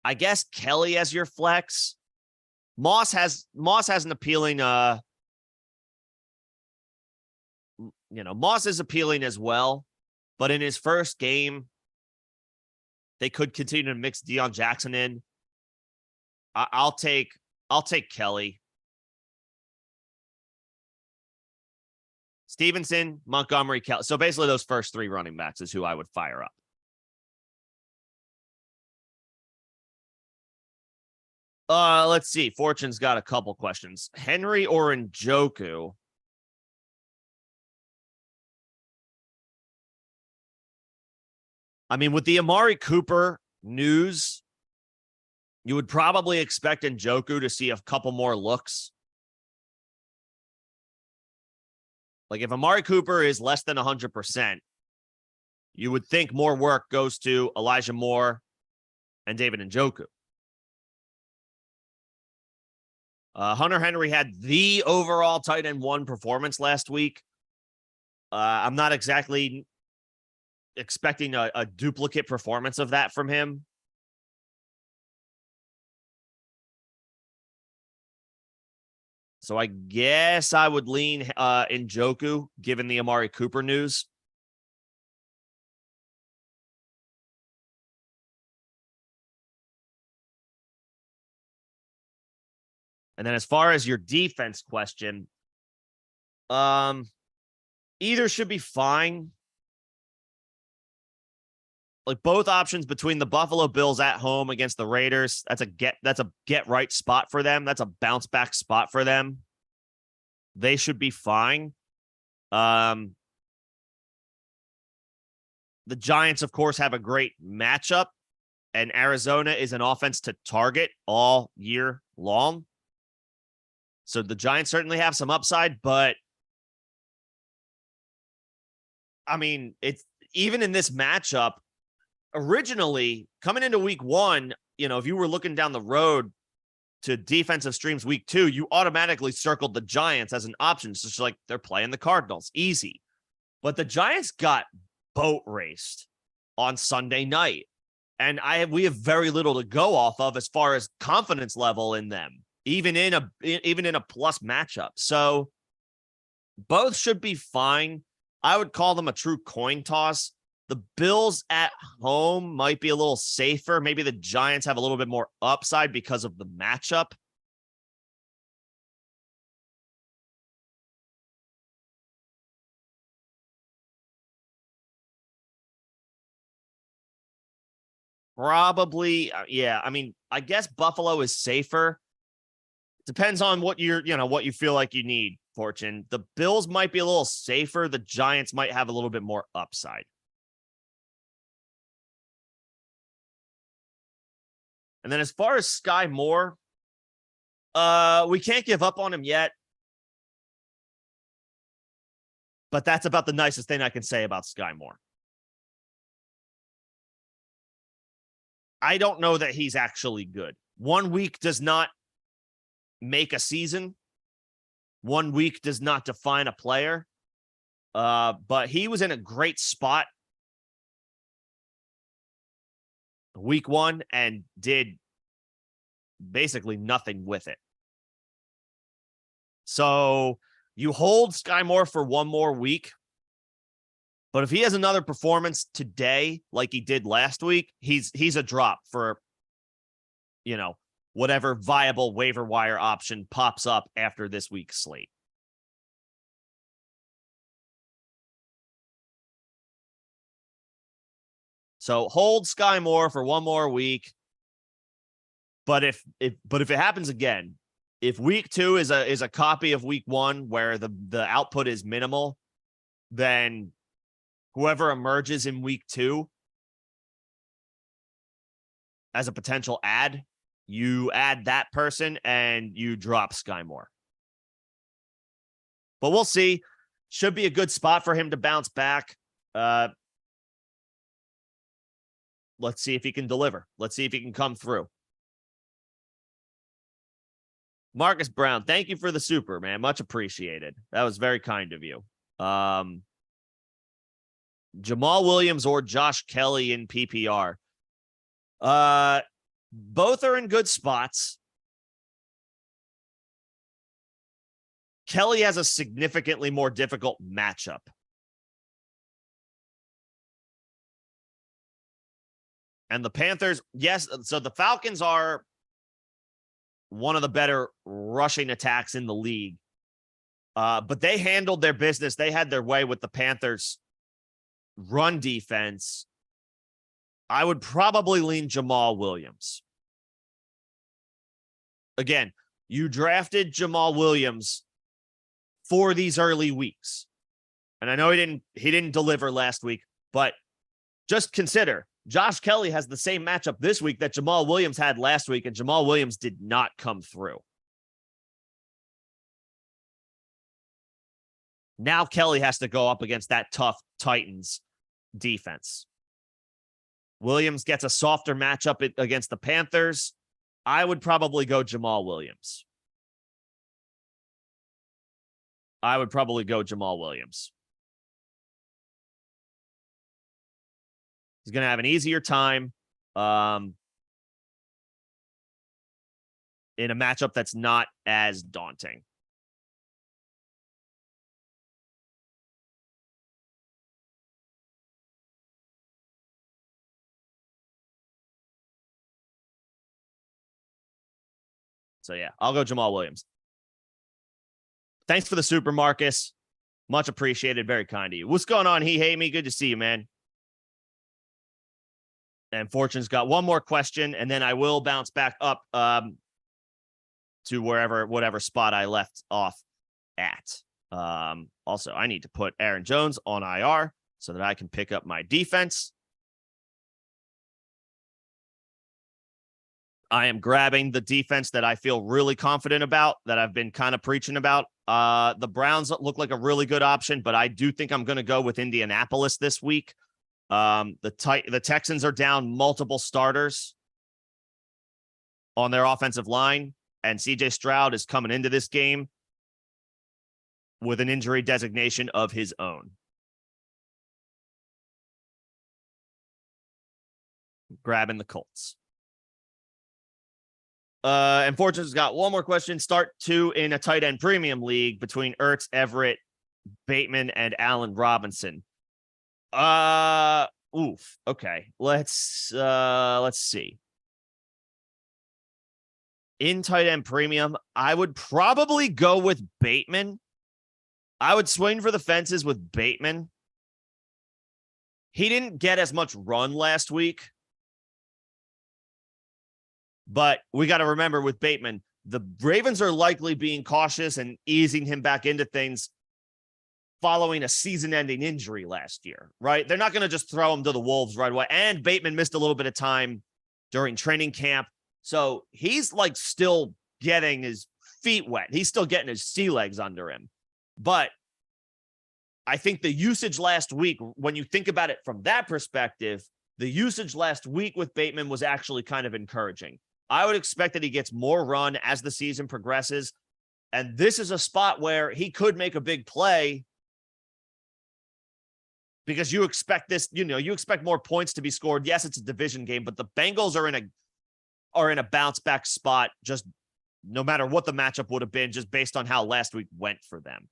I guess Kelly as your flex. Moss has an appealing, Moss is appealing as well, but in his first game, they could continue to mix Deion Jackson in. I'll take Kelly. Stevenson, Montgomery, Kelly. So basically those first three running backs is who I would fire up. Let's see. Fortune's got a couple questions. Henry or Njoku? I mean, with the Amari Cooper news, you would probably expect Njoku to see a couple more looks. Like if Amari Cooper is less than 100%, you would think more work goes to Elijah Moore and David Njoku. Hunter Henry had the overall tight end 1 performance last week. I'm not exactly expecting a duplicate performance of that from him. So I guess I would lean Njoku, given the Amari Cooper news. And then as far as your defense question, either should be fine. Like both options between the Buffalo Bills at home against the Raiders, that's a get right spot for them. That's a bounce back spot for them. They should be fine. The Giants, of course, have a great matchup, and Arizona is an offense to target all year long. So the Giants certainly have some upside, but I mean, it's even in this matchup. Originally, coming into week 1, if you were looking down the road to defensive streams week 2, you automatically circled the Giants as an option. It's just like they're playing the Cardinals. Easy. But the Giants got boat raced on Sunday night. And we have very little to go off of as far as confidence level in them, even in a plus matchup. So both should be fine. I would call them a true coin toss. The Bills at home might be a little safer. Maybe the Giants have a little bit more upside because of the matchup. probably, yeah. I mean, I guess Buffalo is safer. Depends on what what you feel like you need, Fortune. The Bills might be a little safer. The Giants might have a little bit more upside. And then as far as Sky Moore, we can't give up on him yet. But that's about the nicest thing I can say about Sky Moore. I don't know that he's actually good. 1 week does not make a season. 1 week does not define a player. But he was in a great spot week 1 and did basically nothing with it. So you hold Sky Moore for 1 more week. But if he has another performance today, like he did last week, he's a drop for, whatever viable waiver wire option pops up after this week's slate. So hold Sky Moore for 1 more week. But if it happens again, if week 2 is a copy of week 1 where the output is minimal, then whoever emerges in week 2 as a potential add, you add that person and you drop Sky Moore. But we'll see. Should be a good spot for him to bounce back. Let's see if he can deliver. Let's see if he can come through. Marcus Brown, thank you for the super, man. Much appreciated. That was very kind of you. Jamal Williams or Josh Kelly in PPR. Both are in good spots. Kelly has a significantly more difficult matchup. And the Panthers, yes, so the Falcons are one of the better rushing attacks in the league. But they handled their business. They had their way with the Panthers' run defense. I would probably lean Jamal Williams. Again, you drafted Jamal Williams for these early weeks. And I know he didn't deliver last week, but just consider Josh Kelly has the same matchup this week that Jamal Williams had last week, and Jamal Williams did not come through. Now Kelly has to go up against that tough Titans defense. Williams gets a softer matchup against the Panthers. I would probably go Jamal Williams. He's going to have an easier time in a matchup that's not as daunting. So, yeah, I'll go Jamal Williams. Thanks for the super, Marcus. Much appreciated. Very kind of you. What's going on? He hate me. Good to see you, man. And Fortune's got one more question, and then I will bounce back up to whatever spot I left off at. Also, I need to put Aaron Jones on IR so that I can pick up my defense. I am grabbing the defense that I feel really confident about, that I've been kind of preaching about. The Browns look like a really good option, but I do think I'm going to go with Indianapolis this week. The Texans are down multiple starters on their offensive line, and CJ Stroud is coming into this game with an injury designation of his own. Grabbing the Colts. And Fortune's got one more question. Start 2 in a tight end premium league between Ertz, Everett, Bateman, and Allen Robinson. Okay. Let's see. In tight end premium, I would probably go with Bateman. I would swing for the fences with Bateman. He didn't get as much run last week But we got to remember with Bateman, the Ravens are likely being cautious and easing him back into things following a season-ending injury last year, right? They're not going to just throw him to the Wolves right away. And Bateman missed a little bit of time during training camp. So he's like still getting his feet wet. He's still getting his sea legs under him. But I think the usage last week, when you think about it from that perspective, the usage last week with Bateman was actually kind of encouraging. I would expect that he gets more run as the season progresses. And this is a spot where he could make a big play because you expect this, you expect more points to be scored. Yes, it's a division game, but the Bengals are in a bounce back spot, just no matter what the matchup would have been, just based on how last week went for them.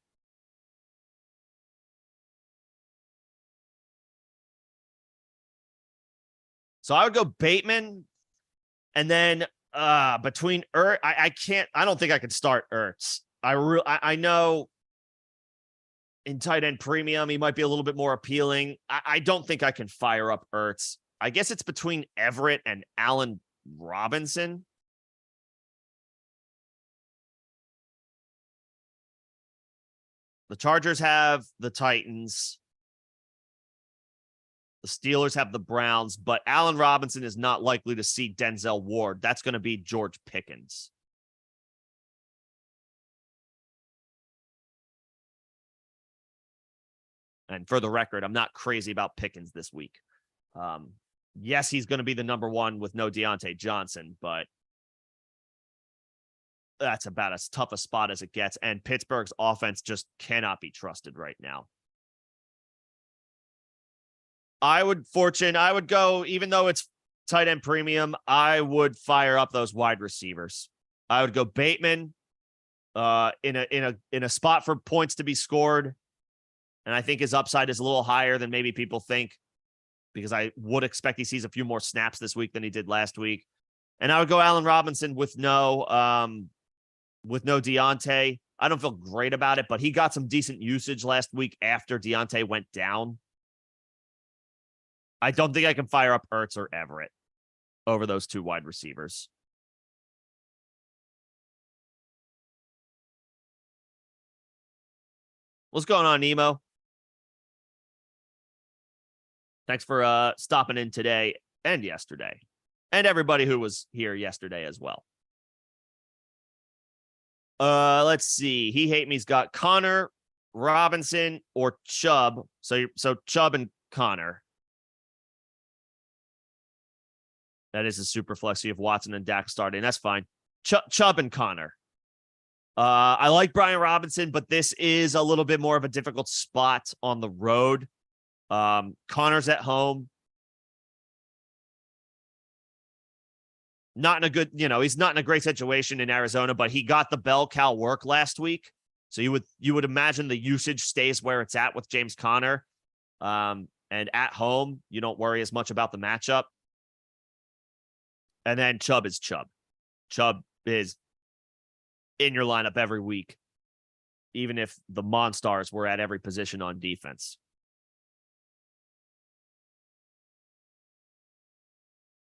So I would go Bateman, and then between I don't think I could start Ertz. I know in tight end premium, he might be a little bit more appealing. I don't think I can fire up Ertz. I guess it's between Everett and Allen Robinson. The Chargers have the Titans. The Steelers have the Browns, but Allen Robinson is not likely to see Denzel Ward. That's going to be George Pickens. And for the record, I'm not crazy about Pickens this week. Yes, he's going to be the number one with no Deontay Johnson, but that's about as tough a spot as it gets. And Pittsburgh's offense just cannot be trusted right now. I would go, even though it's tight end premium, I would fire up those wide receivers. I would go Bateman in a spot for points to be scored. And I think his upside is a little higher than maybe people think, because I would expect he sees a few more snaps this week than he did last week. And I would go Allen Robinson with no Deontay. I don't feel great about it, but he got some decent usage last week after Deontay went down. I don't think I can fire up Ertz or Everett over those two wide receivers. What's going on, Nemo? Thanks for stopping in today and yesterday, and everybody who was here yesterday as well. Let's see. He hate me's got Connor, Robinson, or Chubb. So Chubb and Connor. That is a super flex. You have Watson and Dak starting. That's fine. Chubb and Connor. I like Brian Robinson, but this is a little bit more of a difficult spot on the road. Connor's at home. Not in a good, he's not in a great situation in Arizona, but he got the bell cow work last week. So you would imagine the usage stays where it's at with James Conner. And at home, you don't worry as much about the matchup. And then Chubb is Chubb. Chubb is in your lineup every week, even if the Monstars were at every position on defense.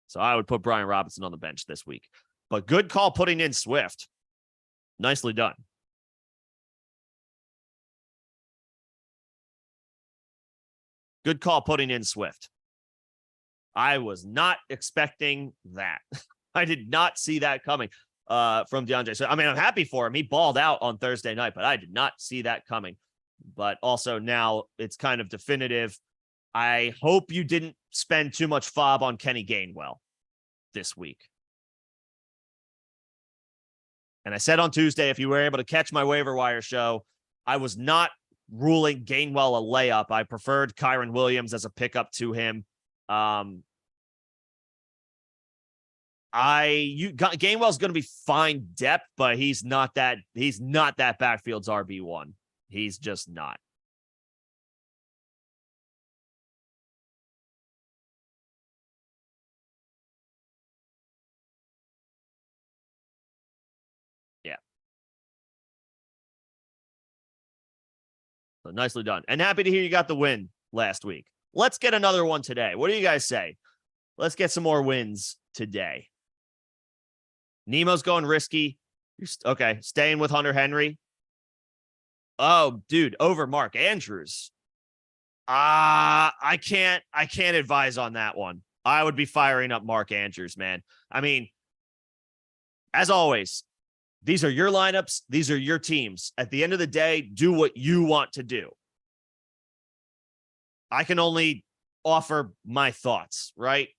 So I would put Brian Robinson on the bench this week. But good call putting in Swift. Nicely done. Good call putting in Swift. I was not expecting that. I did not see that coming from DeAndre. So, I'm happy for him. He balled out on Thursday night, but I did not see that coming. But also now it's kind of definitive. I hope you didn't spend too much fob on Kenny Gainwell this week. And I said on Tuesday, if you were able to catch my waiver wire show, I was not ruling Gainwell a layup. I preferred Kyron Williams as a pickup to him. Gainwell's going to be fine depth, but he's not that backfield's RB1. He's just not. Yeah. So nicely done. And happy to hear you got the win last week. Let's get another one today. What do you guys say? Let's get some more wins today. Nemo's going risky. Okay, staying with Hunter Henry. Oh, dude, over Mark Andrews. I can't advise on that one. I would be firing up Mark Andrews, man. I mean, as always, these are your lineups. These are your teams. At the end of the day, do what you want to do. I can only offer my thoughts, right?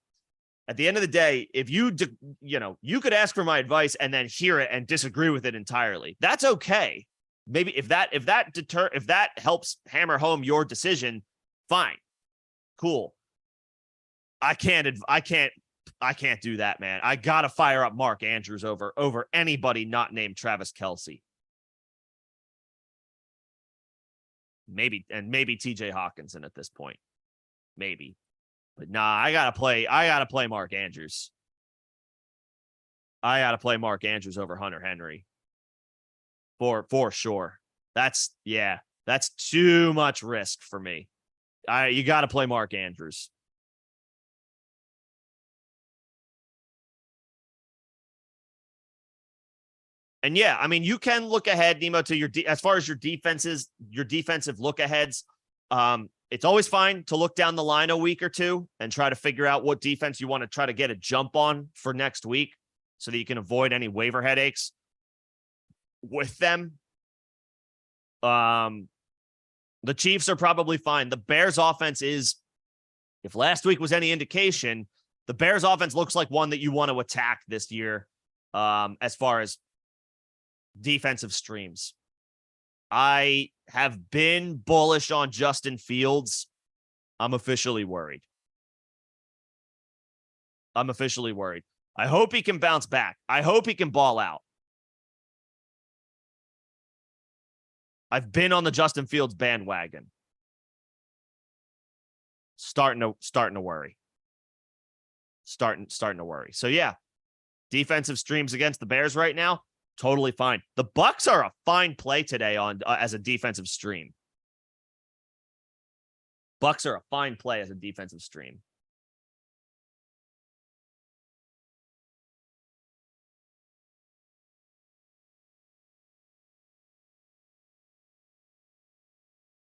At the end of the day, if you could ask for my advice and then hear it and disagree with it entirely. That's okay. Maybe if that helps hammer home your decision, fine. Cool. I can't do that, man. I got to fire up Mark Andrews over anybody not named Travis Kelce. Maybe TJ Hawkinson at this point. Maybe. But nah, I gotta play Mark Andrews. I gotta play Mark Andrews over Hunter Henry. For sure. That's too much risk for me. You gotta play Mark Andrews. And yeah, I mean, you can look ahead, Nemo, to as far as your defensive look aheads. It's always fine to look down the line a week or two and try to figure out what defense you want to try to get a jump on for next week so that you can avoid any waiver headaches with them. The Chiefs are probably fine. The Bears offense is, if last week was any indication, the Bears offense looks like one that you want to attack this year as far as defensive streams. I have been bullish on Justin Fields. I'm officially worried. I hope he can bounce back. I hope he can ball out. I've been on the Justin Fields bandwagon. Starting to worry. Starting to worry. So yeah, defensive streams against the Bears right now, totally fine. The Bucks are a fine play today on as a defensive stream. Bucks are a fine play as a defensive stream.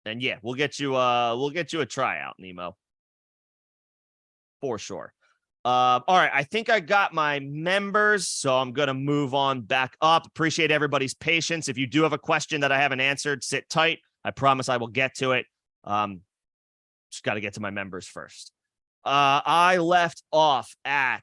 And yeah, we'll get you a tryout, Nemo. For sure. All right, I think I got my members, so I'm going to move on back up. Appreciate everybody's patience. If you do have a question that I haven't answered, sit tight. I promise I will get to it. Just got to get to my members first. I left off at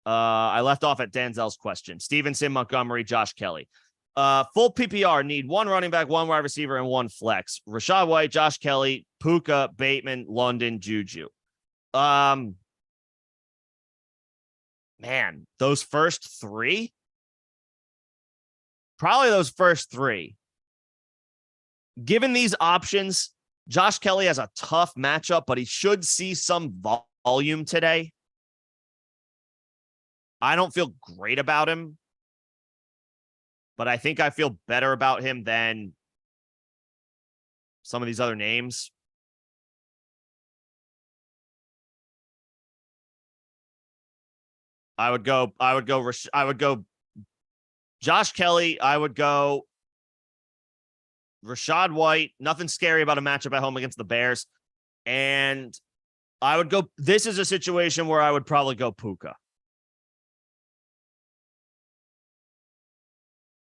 Danzel's question. Stevenson, Montgomery, Josh Kelly. Full PPR need one running back, one wide receiver, and one flex. Rachaad White, Josh Kelly, Puka, Bateman, London, Juju. Man, those first three. Given these options, Josh Kelly has a tough matchup, but he should see some volume today. I don't feel great about him, but I think I feel better about him than some of these other names. I would go Josh Kelly. I would go Rachaad White. Nothing scary about a matchup at home against the Bears. And I would go, this is a situation where I would probably go Puka.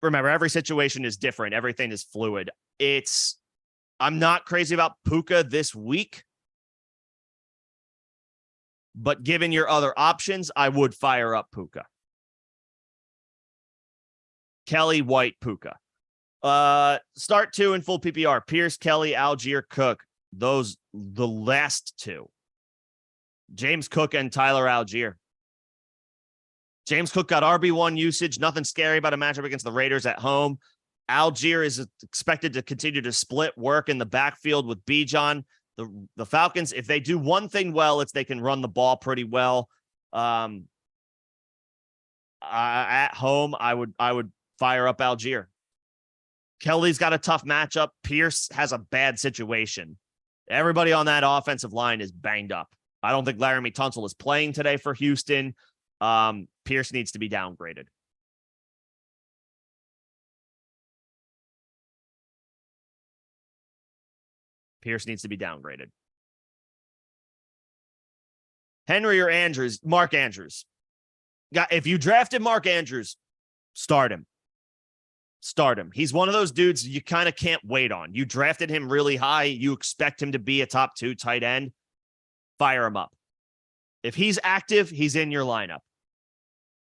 Remember, every situation is different. Everything is fluid. I'm not crazy about Puka this week. But given your other options, I would fire up Puka. Kelly, White, Puka. Start two in full PPR. Pierce, Kelly, Algier, Cook. The last two. James Cook and Tyler Algier. James Cook got RB1 usage. Nothing scary about a matchup against the Raiders at home. Algier is expected to continue to split work in the backfield with Bijan. The Falcons, if they do one thing well, it's they can run the ball pretty well. At home, I would fire up Algier. Kelly's got a tough matchup. Pierce has a bad situation. Everybody on that offensive line is banged up. I don't think Laramie Tunsil is playing today for Houston. Pierce needs to be downgraded. Pierce needs to be downgraded. Henry or Andrews? Mark Andrews. If you drafted Mark Andrews, start him. Start him. He's one of those dudes you kind of can't wait on. You drafted him really high. You expect him to be a top 2 tight end. Fire him up. If he's active, he's in your lineup.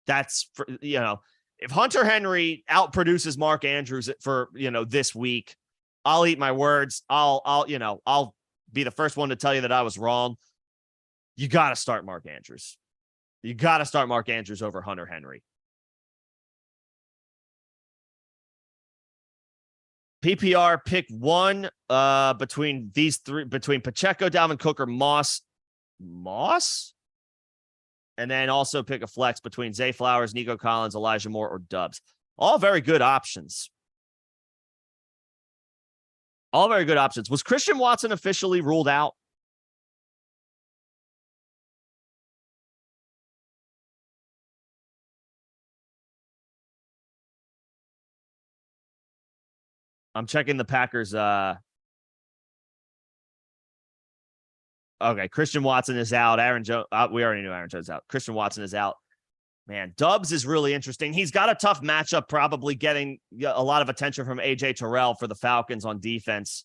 That's for, if Hunter Henry outproduces Mark Andrews for, this week, I'll eat my words. I'll be the first one to tell you that I was wrong. You got to start Mark Andrews. You got to start Mark Andrews over Hunter Henry. PPR pick one between these three, between Pacheco, Dalvin Cook, or Moss. And then also pick a flex between Zay Flowers, Nico Collins, Elijah Moore, or Dubs. All very good options. All very good options. Was Christian Watson officially ruled out? I'm checking the Packers. Okay, Christian Watson is out. Aaron Jones. We already knew Aaron Jones is out. Christian Watson is out. Man, Dubs is really interesting. He's got a tough matchup, probably getting a lot of attention from AJ Terrell for the Falcons on defense.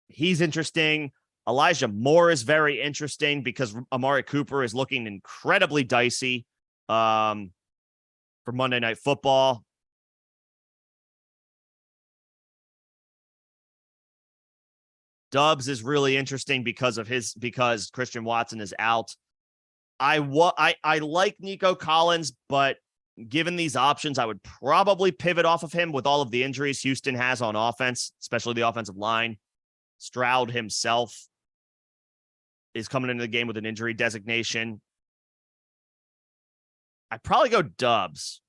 He's interesting. Elijah Moore is very interesting because Amari Cooper is looking incredibly dicey for Monday Night Football. Dubs is really interesting because Christian Watson is out. I like Nico Collins, but given these options, I would probably pivot off of him with all of the injuries Houston has on offense, especially the offensive line. Stroud himself is coming into the game with an injury designation. I'd probably go Dubs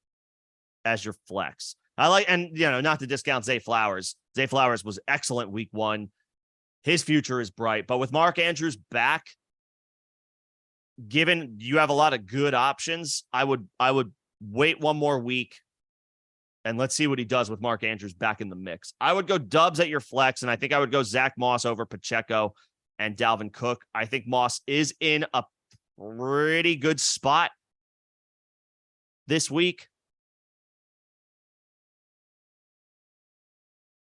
as your flex. Not to discount Zay Flowers. Zay Flowers was excellent week 1. His future is bright, but with Mark Andrews back, given you have a lot of good options, I would wait one more week and let's see what he does with Mark Andrews back in the mix. I would go Dubs at your flex, and I think I would go Zach Moss over Pacheco and Dalvin Cook. I think Moss is in a pretty good spot this week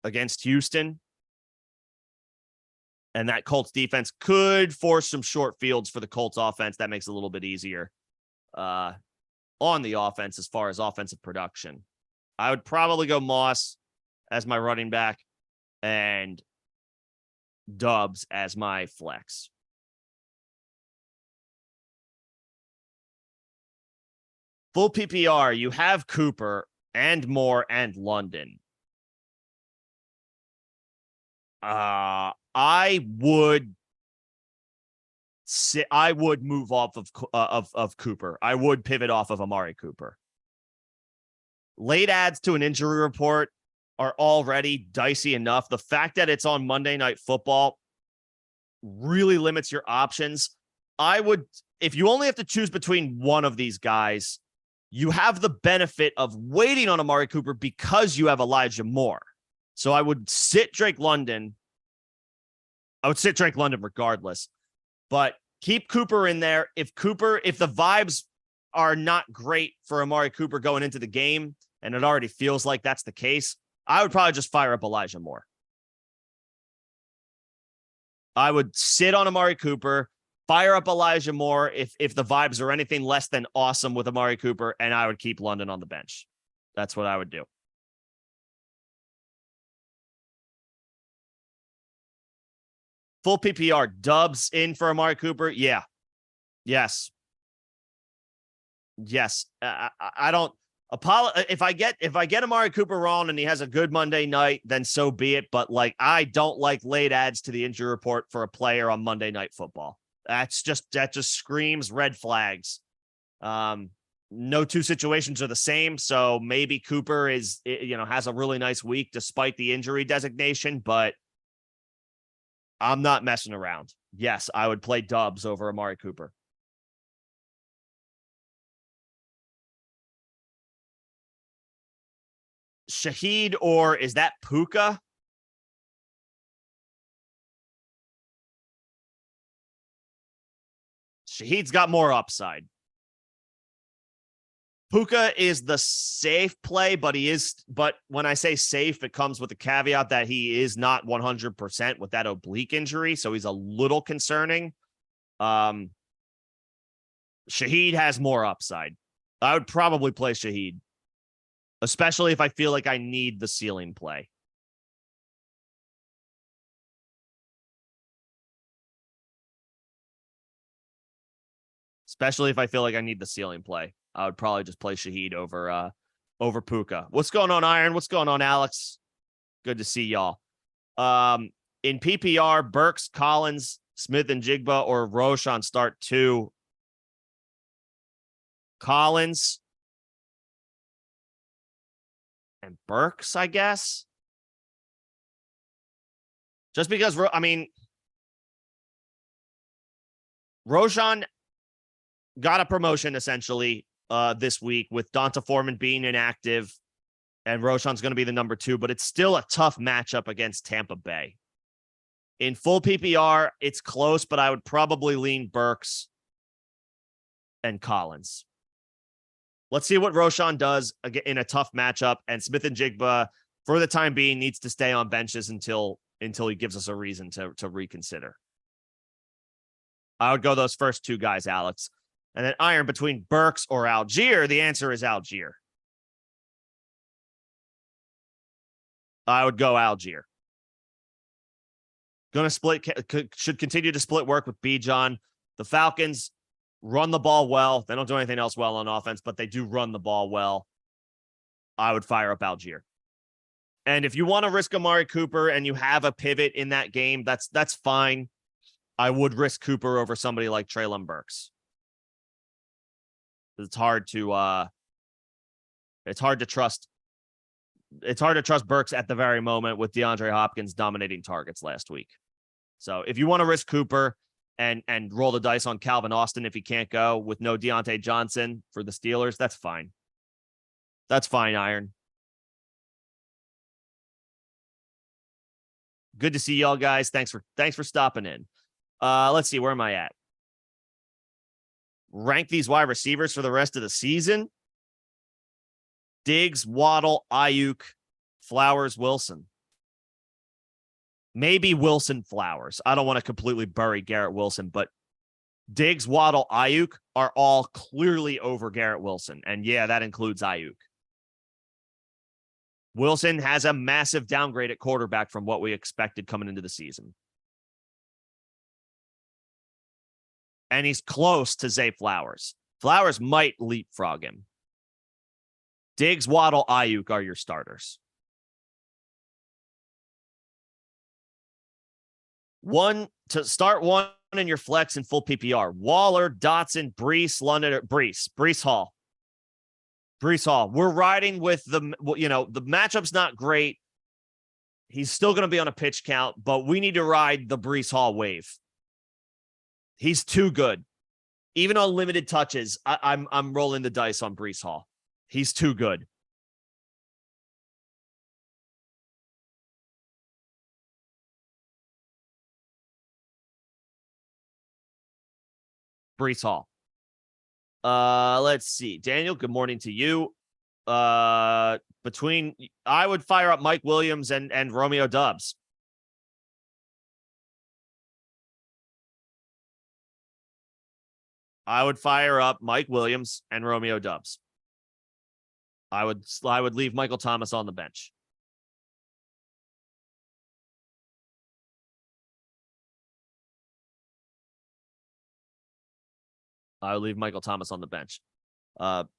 against Houston. And that Colts defense could force some short fields for the Colts offense. That makes it a little bit easier on the offense as far as offensive production. I would probably go Moss as my running back and Dubs as my flex. Full PPR, you have Cooper and Moore and London. I would move off of Cooper. I would pivot off of Amari Cooper. Late adds to an injury report are already dicey enough. The fact that it's on Monday Night Football really limits your options. If you only have to choose between one of these guys, you have the benefit of waiting on Amari Cooper because you have Elijah Moore. So I would sit Drake London. I would sit Drake London regardless, but keep Cooper in there. If the vibes are not great for Amari Cooper going into the game, and it already feels like that's the case, I would probably just fire up Elijah Moore. I would sit on Amari Cooper, fire up Elijah Moore if the vibes are anything less than awesome with Amari Cooper, and I would keep London on the bench. That's what I would do. Full PPR, Dubs in for Amari Cooper. Yeah. Yes. I don't if I get Amari Cooper wrong and he has a good Monday night, then so be it. But I don't like late adds to the injury report for a player on Monday Night Football. That just screams red flags. No two situations are the same. So maybe Cooper has a really nice week despite the injury designation, but I'm not messing around. Yes, I would play Dubs over Amari Cooper. Shaheed, or is that Puka? Shaheed's got more upside. Puka is the safe play, but when I say safe, it comes with the caveat that he is not 100% with that oblique injury. So he's a little concerning. Shaheed has more upside. I would probably play Shaheed, especially if I feel like I need the ceiling play. Especially if I feel like I need the ceiling play. I would probably just play Shaheed over Puka. What's going on, Iron? What's going on, Alex? Good to see y'all. In PPR, Burks, Collins, Smith and Jigba, or Roshan start 2. Collins and Burks, I guess. Just because, Roshan got a promotion essentially this week with Donta Foreman being inactive, and Roshan's going to be the number 2, but it's still a tough matchup against Tampa Bay. In full PPR, it's close, but I would probably lean Burks and Collins. Let's see what Roshan does in a tough matchup, and Smith and Jigba, for the time being, needs to stay on benches until he gives us a reason to reconsider. I would go those first 2 guys, Alex. And then Iron, between Burks or Algier, the answer is Algier. I would go Algier. Should continue to split work with Bijan. The Falcons run the ball well. They don't do anything else well on offense, but they do run the ball well. I would fire up Algier. And if you want to risk Amari Cooper and you have a pivot in that game, that's fine. I would risk Cooper over somebody like Treylon Burks. It's hard to trust. It's hard to trust Burks at the very moment with DeAndre Hopkins dominating targets last week. So if you want to risk Cooper and roll the dice on Calvin Austin if he can't go with no Deontay Johnson for the Steelers, that's fine. That's fine, Iron. Good to see y'all, guys. Thanks for stopping in. Let's see, where am I at? Rank these wide receivers for the rest of the season. Diggs, Waddle, Ayuk, Flowers, Wilson. Maybe Wilson, Flowers. I don't want to completely bury Garrett Wilson, but Diggs, Waddle, Ayuk are all clearly over Garrett Wilson. And yeah, that includes Ayuk. Wilson has a massive downgrade at quarterback from what we expected coming into the season. And he's close to Zay Flowers. Flowers might leapfrog him. Diggs, Waddle, Ayuk are your starters. One in your flex and full PPR. Waller, Dotson, Breece, London, Breece Hall. Breece Hall. We're riding with the matchup's not great. He's still going to be on a pitch count, but we need to ride the Breece Hall wave. He's too good. Even on limited touches, I'm rolling the dice on Breece Hall. He's too good. Breece Hall. Let's see. Daniel, good morning to you. I would fire up Mike Williams and Romeo Doubs. I would fire up Mike Williams and Romeo Doubs. I would leave Michael Thomas on the bench. I would leave Michael Thomas on the bench.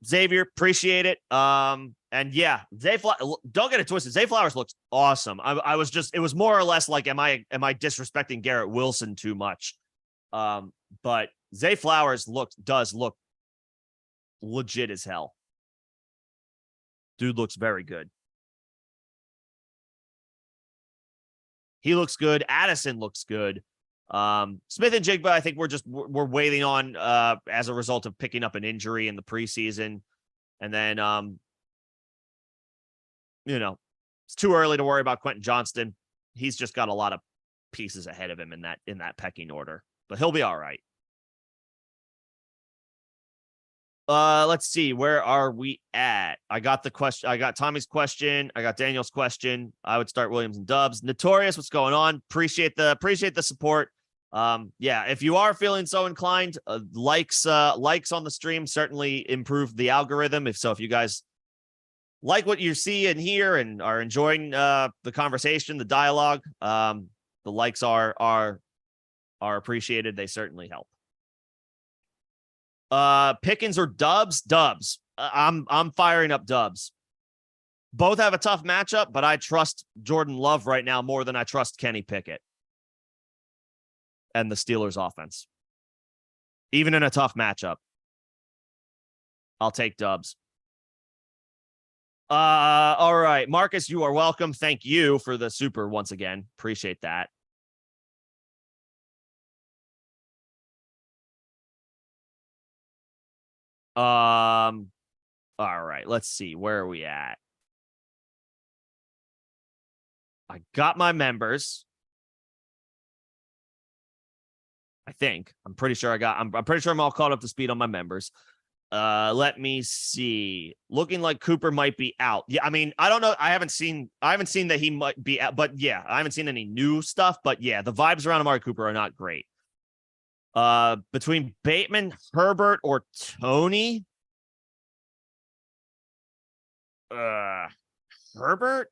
Xavier, appreciate it. And yeah, don't get it twisted. Zay Flowers looks awesome. It was more or less like, am I disrespecting Garrett Wilson too much? But Zay Flowers does look legit as hell. Dude looks very good. He looks good. Addison looks good. Smith and Jigba, I think we're waiting on as a result of picking up an injury in the preseason. And then, it's too early to worry about Quentin Johnston. He's just got a lot of pieces ahead of him in that pecking order, but he'll be all right. Let's see. Where are we at? I got the question. I got Tommy's question. I got Daniel's question. I would start Williams and Dubs. Notorious, what's going on? Appreciate the support. Yeah, if you are feeling so inclined, likes on the stream certainly improve the algorithm. If you guys like what you see and hear and are enjoying the conversation, the dialogue, the likes are appreciated. They certainly help. Pickens or Dubs? Dubs. I'm firing up Dubs. Both have a tough matchup, but I trust Jordan Love right now more than I trust Kenny Pickett and the Steelers offense. Even in a tough matchup, I'll take Dubs. All right, Marcus, you are welcome. Thank you for the super once again. Appreciate that. All right, let's see. Where are we at? I got my members. I think. I'm pretty sure I'm pretty sure I'm all caught up to speed on my members. Let me see. Looking like Cooper might be out. Yeah, I mean, I don't know. I haven't seen that he might be out, but yeah, I haven't seen any new stuff. But yeah, the vibes around Amari Cooper are not great. Between Bateman, Herbert, or Tony. Herbert,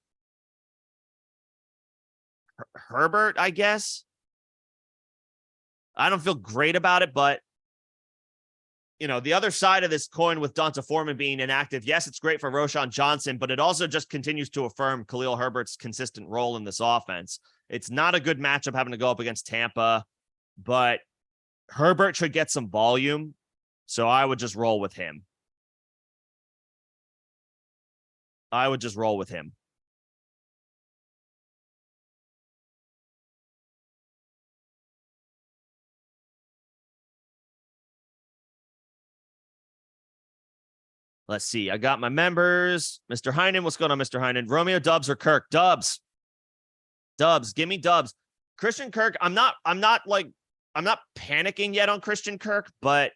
I guess. I don't feel great about it, but the other side of this coin with Donta Foreman being inactive, yes, it's great for Roschon Johnson, but it also just continues to affirm Khalil Herbert's consistent role in this offense. It's not a good matchup having to go up against Tampa, but Herbert should get some volume, so I would just roll with him. Let's see. I got my members. Mr. Heinen, what's going on, Mr. Heinen? Romeo, Dubs, or Kirk? Dubs. Give me Dubs. Christian Kirk, I'm not panicking yet on Christian Kirk, but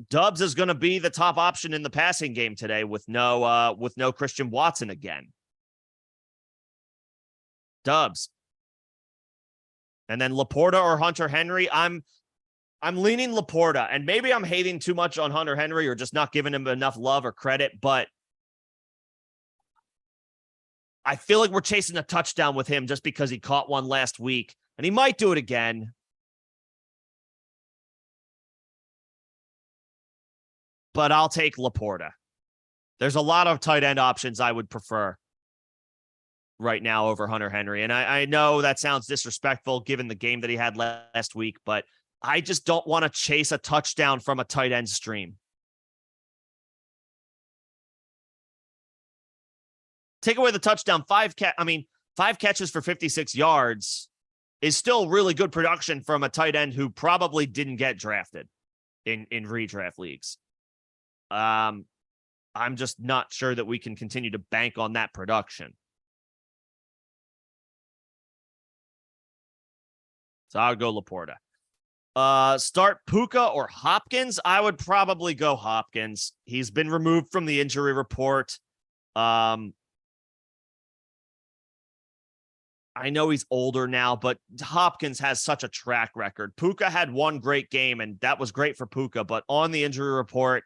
Dubs is going to be the top option in the passing game today with no Christian Watson again. Dubs. And then Laporta or Hunter Henry. I'm leaning Laporta, and maybe I'm hating too much on Hunter Henry or just not giving him enough love or credit, but I feel like we're chasing a touchdown with him just because he caught one last week, and he might do it again. But I'll take Laporta. There's a lot of tight end options I would prefer right now over Hunter Henry, and I know that sounds disrespectful given the game that he had last week, but I just don't want to chase a touchdown from a tight end stream. Take away the touchdown, 5 catches for 56 yards is still really good production from a tight end who probably didn't get drafted in redraft leagues. I'm just not sure that we can continue to bank on that production. So I would go Laporta. Start Puka or Hopkins? I would probably go Hopkins. He's been removed from the injury report. I know he's older now, but Hopkins has such a track record. Puka had one great game, and that was great for Puka, but on the injury report,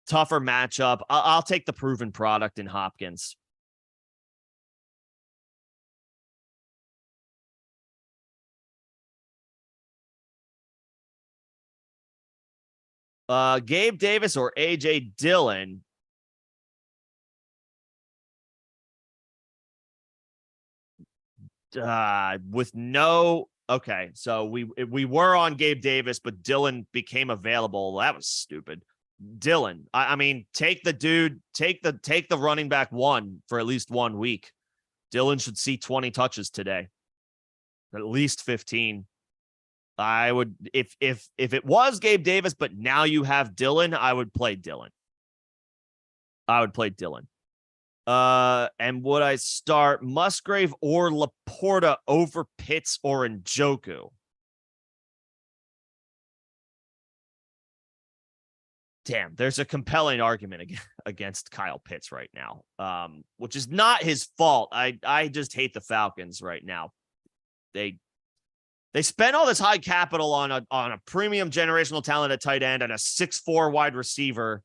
tougher matchup. I'll take the proven product in Hopkins. Gabe Davis or AJ Dillon? With no, okay, so we were on Gabe Davis, but Dillon became available. That was stupid. Dillon, I mean, take the running back one for at least 1 week. Dillon should see 20 touches today, at least 15. I would, if it was Gabe Davis, but now you have Dillon, I would play Dillon. And would I start Musgrave or Laporta over Pitts or Njoku? Damn, there's a compelling argument against Kyle Pitts right now, which is not his fault. I just hate the Falcons right now. They spent all this high capital on a premium generational talent at tight end and a 6'4" wide receiver,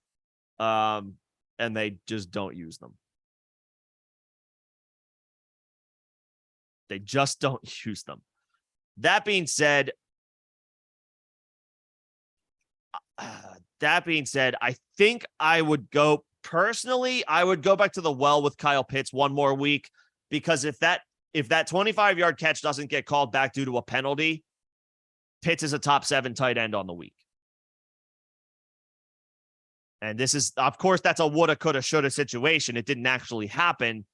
and they just don't use them. They just don't use them. That being said, I think I would go personally. I would go back to the well with Kyle Pitts one more week, because if that 25-yard catch doesn't get called back due to a penalty, Pitts is a top 7 tight end on the week. And this is, of course, that's a woulda, coulda, shoulda situation. It didn't actually happen.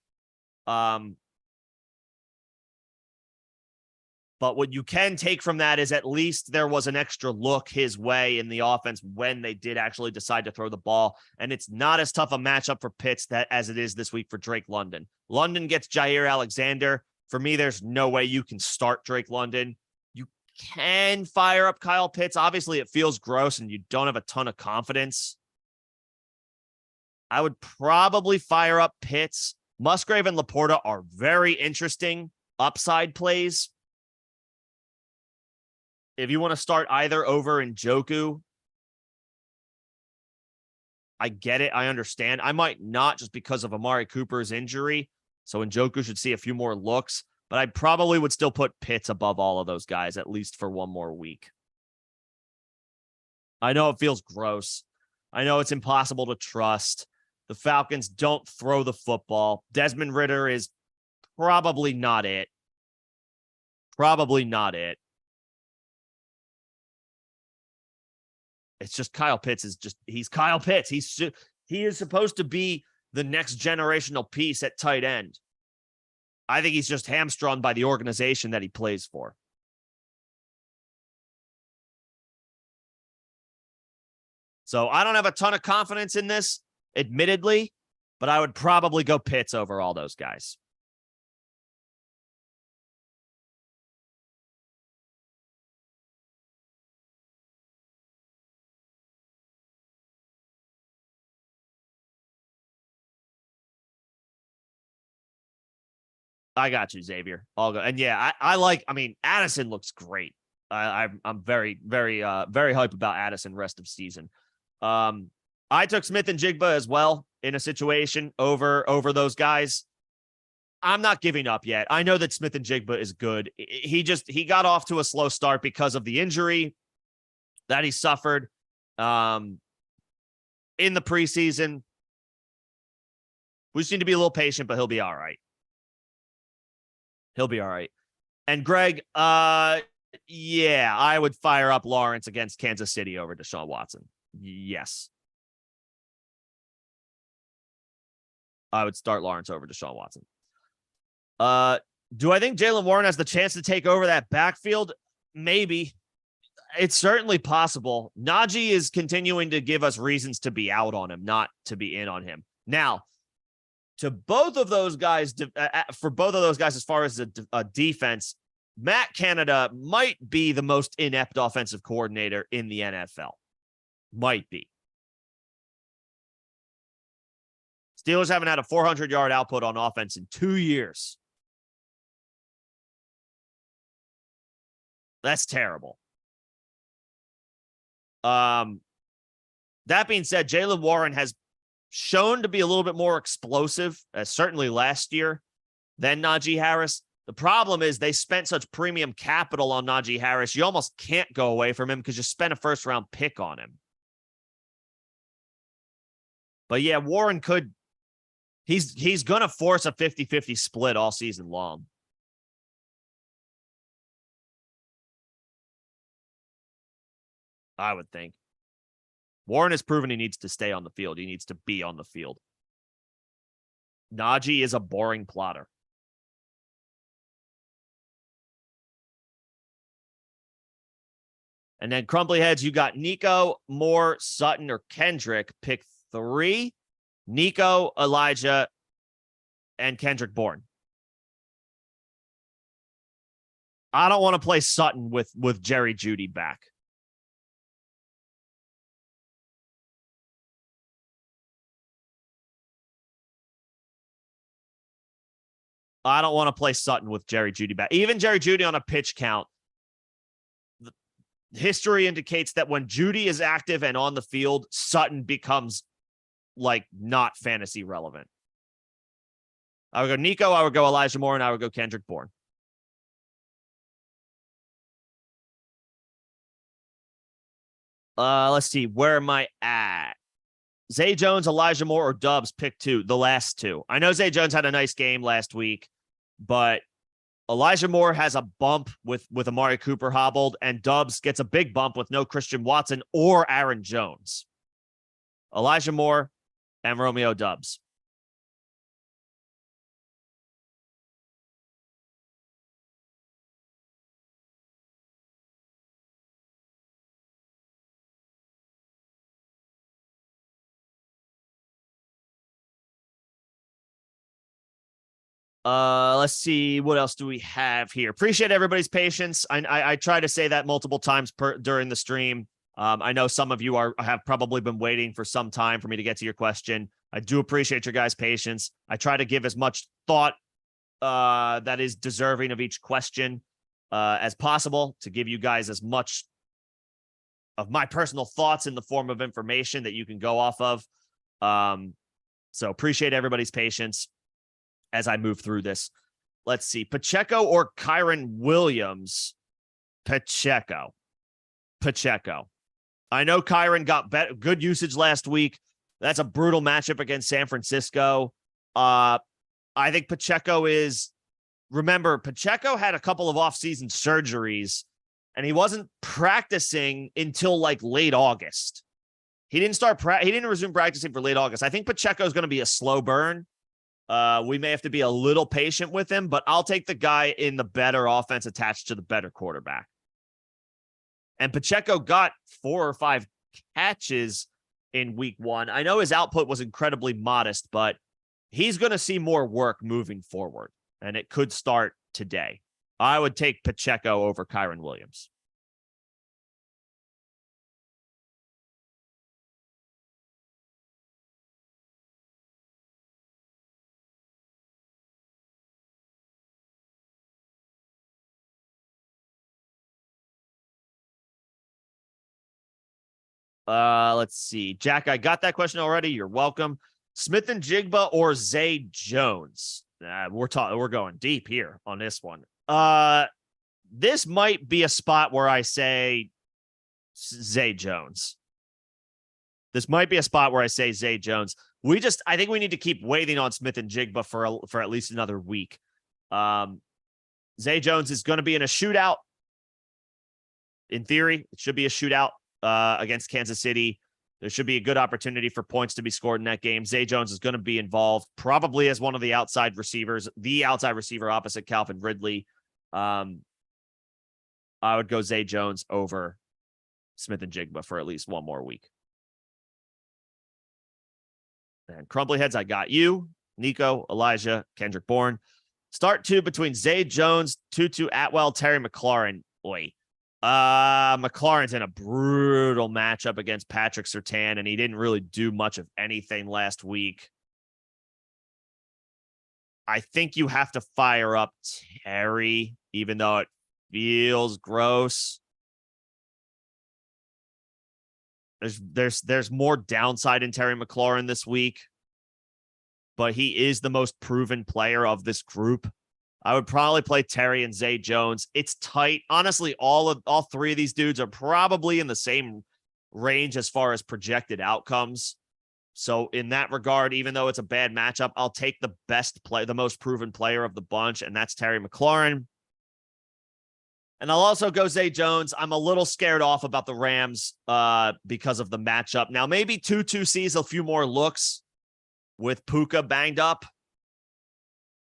But what you can take from that is at least there was an extra look his way in the offense when they did actually decide to throw the ball. And it's not as tough a matchup for Pitts as it is this week for Drake London. London gets Jair Alexander. For me, there's no way you can start Drake London. You can fire up Kyle Pitts. Obviously, it feels gross and you don't have a ton of confidence. I would probably fire up Pitts. Musgrave and Laporta are very interesting upside plays. If you want to start either over Njoku, I get it. I understand. I might not, just because of Amari Cooper's injury. So Njoku should see a few more looks, but I probably would still put Pitts above all of those guys, at least for one more week. I know it feels gross. I know it's impossible to trust. The Falcons don't throw the football. Desmond Ridder is probably not it. Probably not it. It's just Kyle Pitts he's Kyle Pitts. He is supposed to be the next generational piece at tight end. I think he's just hamstrung by the organization that he plays for. So I don't have a ton of confidence in this, admittedly, but I would probably go Pitts over all those guys. I got you, Xavier. I'll go. And yeah, I mean, Addison looks great. I'm very, very, very hyped about Addison rest of season. I took Smith and Jigba as well in a situation over those guys. I'm not giving up yet. I know that Smith and Jigba is good. He got off to a slow start because of the injury that he suffered in the preseason. We just need to be a little patient, but he'll be all right. He'll be all right. And Greg, yeah, I would fire up Lawrence against Kansas City over Deshaun Watson. Yes. I would start Lawrence over Deshaun Watson. Do I think Jaylen Warren has the chance to take over that backfield? Maybe. It's certainly possible. Najee is continuing to give us reasons to be out on him, not to be in on him. Now, to both of those guys, for both of those guys, as far as a defense, Matt Canada might be the most inept offensive coordinator in the NFL. Might be. Steelers haven't had a 400-yard output on offense in 2 years. That's terrible. That being said, Jaylen Warren has shown to be a little bit more explosive, certainly last year, than Najee Harris. The problem is they spent such premium capital on Najee Harris. You almost can't go away from him because you spent a first-round pick on him. But yeah, Warren could. He's going to force a 50-50 split all season long. I would think. Warren has proven he needs to stay on the field. He needs to be on the field. Najee is a boring plotter. And then Crumbly Heads, you got Nico, Moore, Sutton, or Kendrick. Pick 3. Nico, Elijah, and Kendrick Bourne. I don't want to play Sutton with Jerry Jeudy back. I don't want to play Sutton with Jerry Jeudy back. Even Jerry Jeudy on a pitch count. History indicates that when Jeudy is active and on the field, Sutton becomes like not fantasy relevant. I would go Nico, I would go Elijah Moore, and I would go Kendrick Bourne. Let's see. Where am I at? Zay Jones, Elijah Moore, or Dubs, pick two. The last two. I know Zay Jones had a nice game last week, but Elijah Moore has a bump with Amari Cooper hobbled, and Dubs gets a big bump with no Christian Watson or Aaron Jones. Elijah Moore and Romeo Dubs. Let's see. What else do we have here? Appreciate everybody's patience. I try to say that multiple times during the stream. I know some of you have probably been waiting for some time for me to get to your question. I do appreciate your guys' patience. I try to give as much thought that is deserving of each question as possible to give you guys as much of my personal thoughts in the form of information that you can go off of. So appreciate everybody's patience as I move through this. Let's see. Pacheco or Kyron Williams? Pacheco. I know Kyron got good usage last week. That's a brutal matchup against San Francisco. I think Pacheco remember, Pacheco had a couple of off-season surgeries, and he wasn't practicing until like late August. He didn't resume practicing for late August. I think Pacheco is going to be a slow burn. We may have to be a little patient with him, but I'll take the guy in the better offense attached to the better quarterback. And Pacheco got 4 or 5 catches in week 1. I know his output was incredibly modest, but he's going to see more work moving forward, and it could start today. I would take Pacheco over Kyron Williams. Let's see. Jack, I got that question already. You're welcome. Smith and Jigba or Zay Jones? We're going deep here on this one. This might be a spot where I say Zay Jones. I think we need to keep waiting on Smith and Jigba for at least another week. Zay Jones is going to be in a shootout. In theory, it should be a shootout against Kansas City. There should be a good opportunity for points to be scored in that game. Zay Jones is going to be involved, probably as one of the outside receivers, the outside receiver opposite Calvin Ridley. I would go Zay Jones over Smith and Jigba for at least one more week. And Crumbly Heads, I got you. Nico, Elijah, Kendrick Bourne. Start 2 between Zay Jones, Tutu Atwell, Terry McLaurin. Oi. McLaurin's in a brutal matchup against Patrick Surtain, and he didn't really do much of anything last week. I think you have to fire up Terry, even though it feels gross. There's more downside in Terry McLaurin this week, but he is the most proven player of this group. I would probably play Terry and Zay Jones. It's tight. Honestly, all 3 of these dudes are probably in the same range as far as projected outcomes. So in that regard, even though it's a bad matchup, I'll take the the most proven player of the bunch, and that's Terry McLaurin. And I'll also go Zay Jones. I'm a little scared off about the Rams because of the matchup. Now, maybe Tutu sees a few more looks with Puka banged up,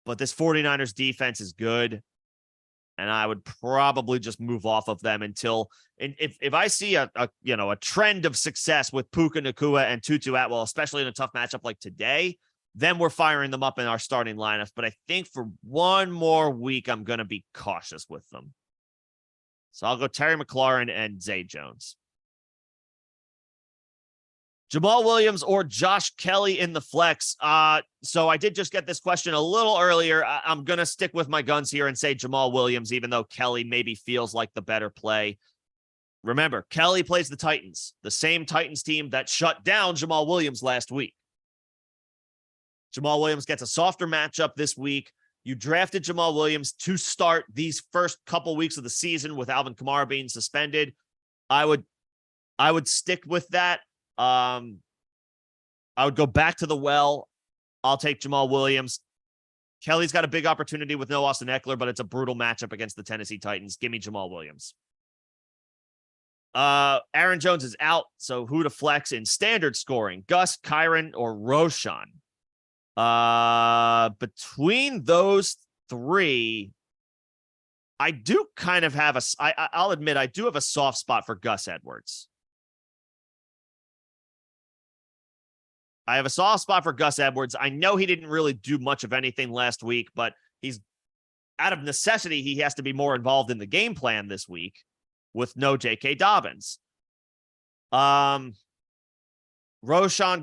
but this 49ers defense is good, and I would probably just move off of them until, and if I see a trend of success with Puka Nacua and Tutu Atwell, especially in a tough matchup like today, then we're firing them up in our starting lineups. But I think for one more week, I'm going to be cautious with them. So I'll go Terry McLaurin and Zay Jones. Jamal Williams or Josh Kelly in the flex. So I did just get this question a little earlier. I'm going to stick with my guns here and say Jamal Williams, even though Kelly maybe feels like the better play. Remember, Kelly plays the Titans, the same Titans team that shut down Jamal Williams last week. Jamal Williams gets a softer matchup this week. You drafted Jamal Williams to start these first couple weeks of the season with Alvin Kamara being suspended. I would stick with that. I would go back to the well. I'll take Jamal Williams. Kelly's got a big opportunity with no Austin Eckler, but it's a brutal matchup against the Tennessee Titans. Give me Jamal Williams. Aaron Jones is out, so who to flex in standard scoring? Gus, Kyron, or Roshan? Between those three, I do kind of have I'll admit I do have a soft spot for Gus Edwards. I have a soft spot for Gus Edwards. I know he didn't really do much of anything last week, but he's out of necessity. He has to be more involved in the game plan this week with no J.K. Dobbins. Roshan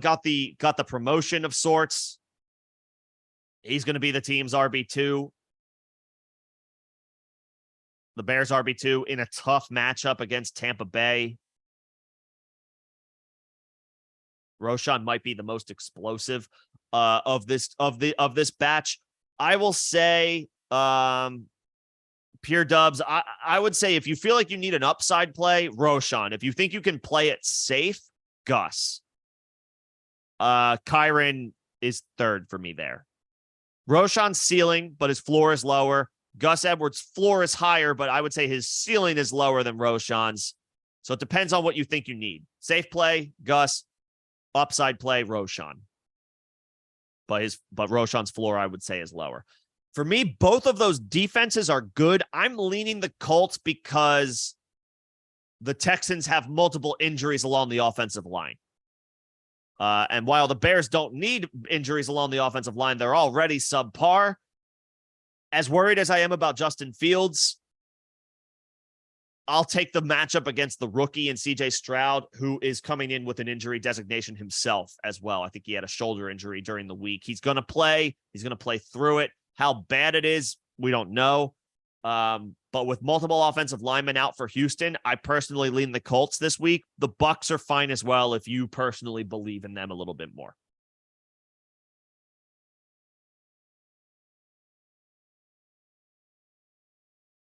got the promotion of sorts. He's going to be the team's RB2. The Bears RB2 in a tough matchup against Tampa Bay. Roshan might be the most explosive of this batch. I will say pure dubs. I would say if you feel like you need an upside play, Roshan. If you think you can play it safe, Gus. Kyron is third for me there. Roshan's ceiling, but his floor is lower. Gus Edwards' floor is higher, but I would say his ceiling is lower than Roshan's. So it depends on what you think you need. Safe play, Gus. Upside play, Roshan. But Roshan's floor, I would say, is lower. For me, both of those defenses are good. I'm leaning the Colts because the Texans have multiple injuries along the offensive line. And while the Bears don't need injuries along the offensive line, they're already subpar. As worried as I am about Justin Fields, I'll take the matchup against the rookie and CJ Stroud, who is coming in with an injury designation himself as well. I think he had a shoulder injury during the week. He's going to play. He's going to play through it. How bad it is, we don't know. But with multiple offensive linemen out for Houston, I personally lean the Colts this week. The Bucs are fine as well if you personally believe in them a little bit more.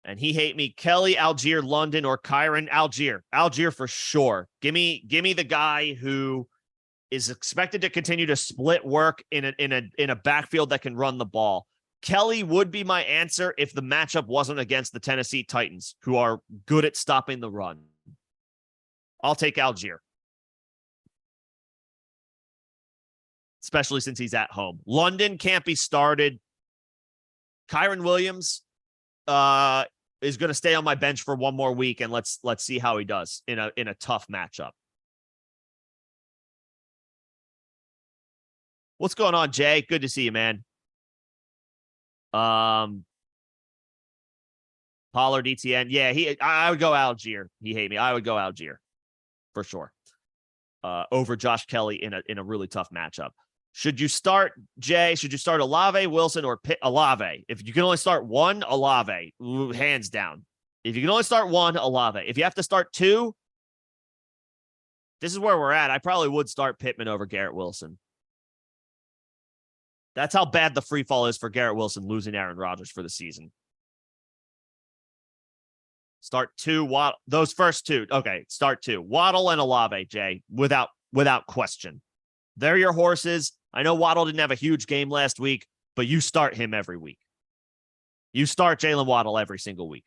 And he hate me. Kelly, Algier, London, or Kyron. Algier for sure. Give me the guy who is expected to continue to split work in a backfield that can run the ball. Kelly would be my answer if the matchup wasn't against the Tennessee Titans, who are good at stopping the run. I'll take Algier, especially since he's at home. London can't be started. Kyron Williams is going to stay on my bench for one more week, and let's see how he does in a tough matchup. What's going on, Jay? Good to see you, man. Pollard, ETN. Yeah, I would go Algier. He hate me. I would go Algier for sure. Over Josh Kelly in a really tough matchup. Should you start, Jay? Should you start Olave, Wilson, or Olave? If you can only start one, Olave, hands down. If you can only start one, Olave. If you have to start two, this is where we're at. I probably would start Pittman over Garrett Wilson. That's how bad the free fall is for Garrett Wilson losing Aaron Rodgers for the season. Start two, those first two. Okay, start two. Waddle and Olave, Jay, without question. They're your horses. I know Waddle didn't have a huge game last week, but you start him every week. You start Jalen Waddle every single week.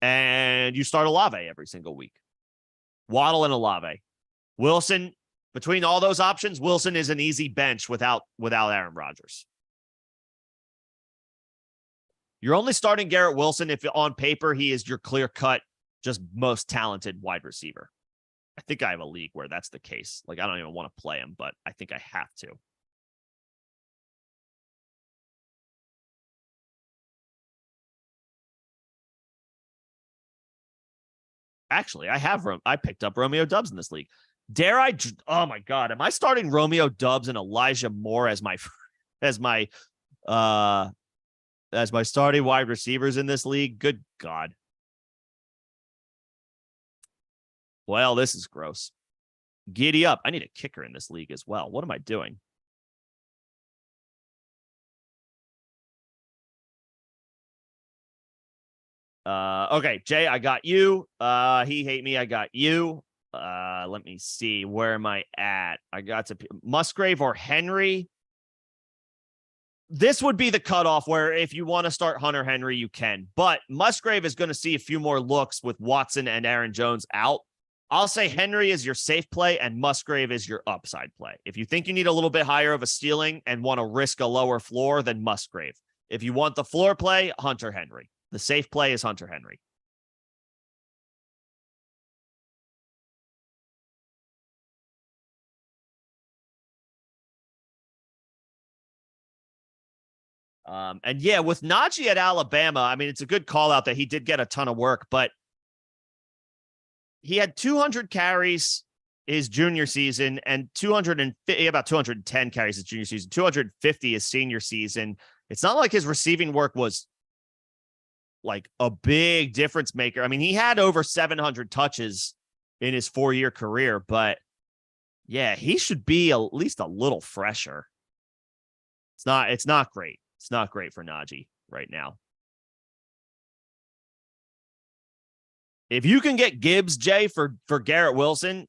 And you start Olave every single week. Waddle and Olave. Wilson, between all those options, Wilson is an easy bench without Aaron Rodgers. You're only starting Garrett Wilson if on paper he is your clear-cut, just most talented wide receiver. I think I have a league where that's the case. Like, I don't even want to play him, but I think I have to. Actually, I picked up Romeo Dubs in this league. Dare I? Oh my God. Am I starting Romeo Dubs and Elijah Moore as my uh starting wide receivers in this league? Good God. Well, this is gross. Giddy up. I need a kicker in this league as well. What am I doing? Okay, Jay, I got you. He hate me. I got you. Let me see. Where am I at? I got to Musgrave or Henry. This would be the cutoff where if you want to start Hunter Henry, you can. But Musgrave is going to see a few more looks with Watson and Aaron Jones out. I'll say Henry is your safe play and Musgrave is your upside play. If you think you need a little bit higher of a ceiling and want to risk a lower floor, then Musgrave. If you want the floor play, Hunter Henry. The safe play is Hunter Henry. And yeah, with Najee at Alabama, I mean, it's a good call out that he did get a ton of work, but he had 200 carries his junior season and 250, about 210 carries his junior season, 250 his senior season. It's not like his receiving work was like a big difference maker. I mean, he had over 700 touches in his 4-year career, but he should be at least a little fresher. It's not great. It's not great for Najee right now. If you can get Gibbs, Jay, for Garrett Wilson,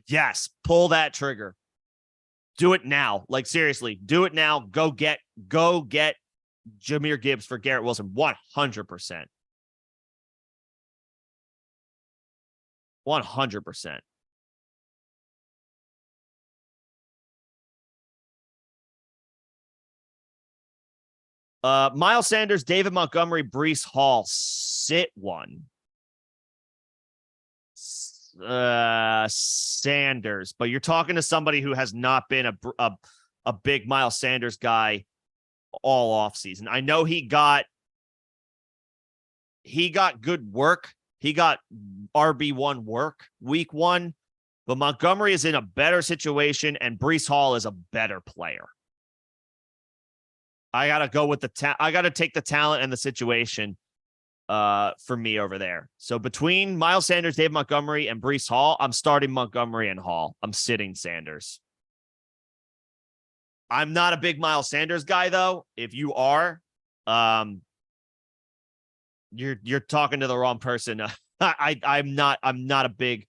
yes, pull that trigger. Do it now. Like, seriously, do it now. Go get Jahmyr Gibbs for Garrett Wilson. 100%. 100%. Miles Sanders, David Montgomery, Breece Hall. Sit one. Sanders, but you're talking to somebody who has not been a big Miles Sanders guy all off season. I know he got good work. He got RB1 work week 1, but Montgomery is in a better situation and Breece Hall is a better player. I got to go with I got to take the talent and the situation for me over there. So between Miles Sanders, Dave Montgomery, and Breece Hall, I'm starting Montgomery and Hall. I'm sitting Sanders. I'm not a big Miles Sanders guy, though. If you are, you're talking to the wrong person. I'm not big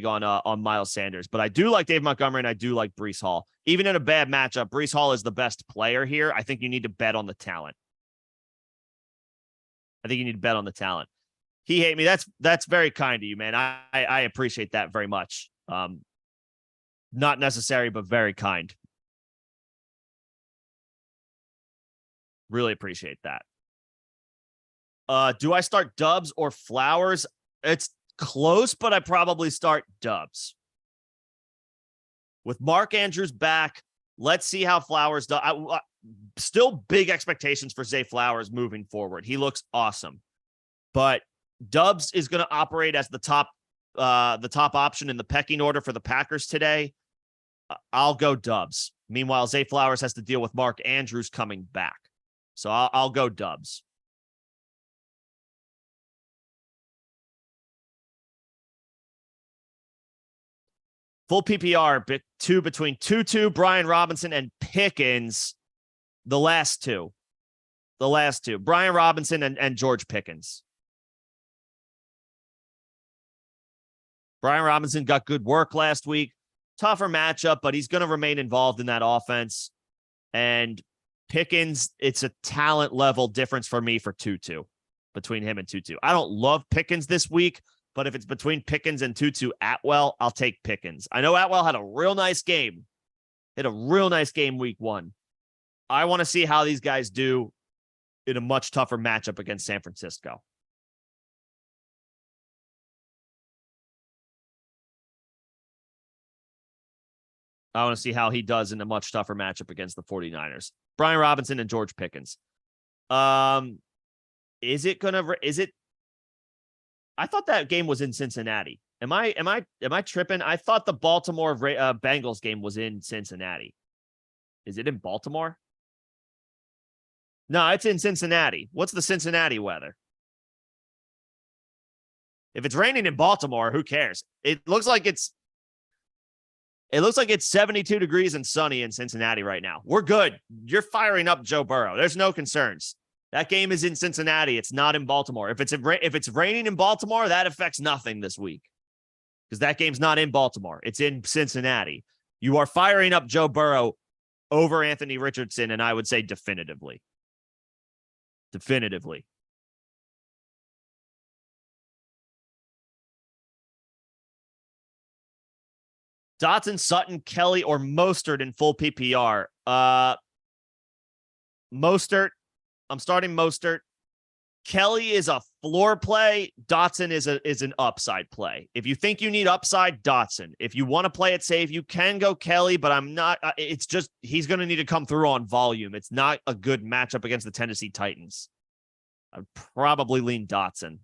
on Miles Sanders, but I do like Dave Montgomery and I do like Breece Hall. Even in a bad matchup, Breece Hall is the best player here. I think you need to bet on the talent. He hate me. That's very kind of you, man. I appreciate that very much. Not necessary, but very kind. Really appreciate that. Do I start Dubs or Flowers? It's close, but I probably start Dubs. With Mark Andrews back, let's see how Flowers does. Still big expectations for Zay Flowers moving forward. He looks awesome. But Dubs is going to operate as the top option in the pecking order for the Packers today. I'll go Dubs. Meanwhile, Zay Flowers has to deal with Mark Andrews coming back. So I'll go Dubs. Full PPR, between Tutu, Brian Robinson, and Pickens. The last two. Brian Robinson and George Pickens. Brian Robinson got good work last week. Tougher matchup, but he's going to remain involved in that offense. And Pickens, it's a talent level difference for me for Tutu, between him and Tutu. I don't love Pickens this week, but if it's between Pickens and Tutu Atwell, I'll take Pickens. I know Atwell had a real nice game. Week 1. I want to see how these guys do in a much tougher matchup against San Francisco. I want to see how he does in a much tougher matchup against the 49ers. Brian Robinson and George Pickens. I thought that game was in Cincinnati. Am I tripping? I thought the Baltimore Bengals game was in Cincinnati. Is it in Baltimore? No, it's in Cincinnati. What's the Cincinnati weather? If it's raining in Baltimore, who cares? It looks like it's 72 degrees and sunny in Cincinnati right now. We're good. You're firing up Joe Burrow. There's no concerns. That game is in Cincinnati. It's not in Baltimore. If it's raining in Baltimore, that affects nothing this week because that game's not in Baltimore. It's in Cincinnati. You are firing up Joe Burrow over Anthony Richardson, and I would say definitively. Definitively. Dotson, Sutton, Kelly, or Mostert in full PPR. Mostert. I'm starting Mostert. Kelly is a floor play. Dotson is an upside play. If you think you need upside, Dotson. If you want to play it safe, you can go Kelly, but I'm not. It's just he's going to need to come through on volume. It's not a good matchup against the Tennessee Titans. I'd probably lean Dotson.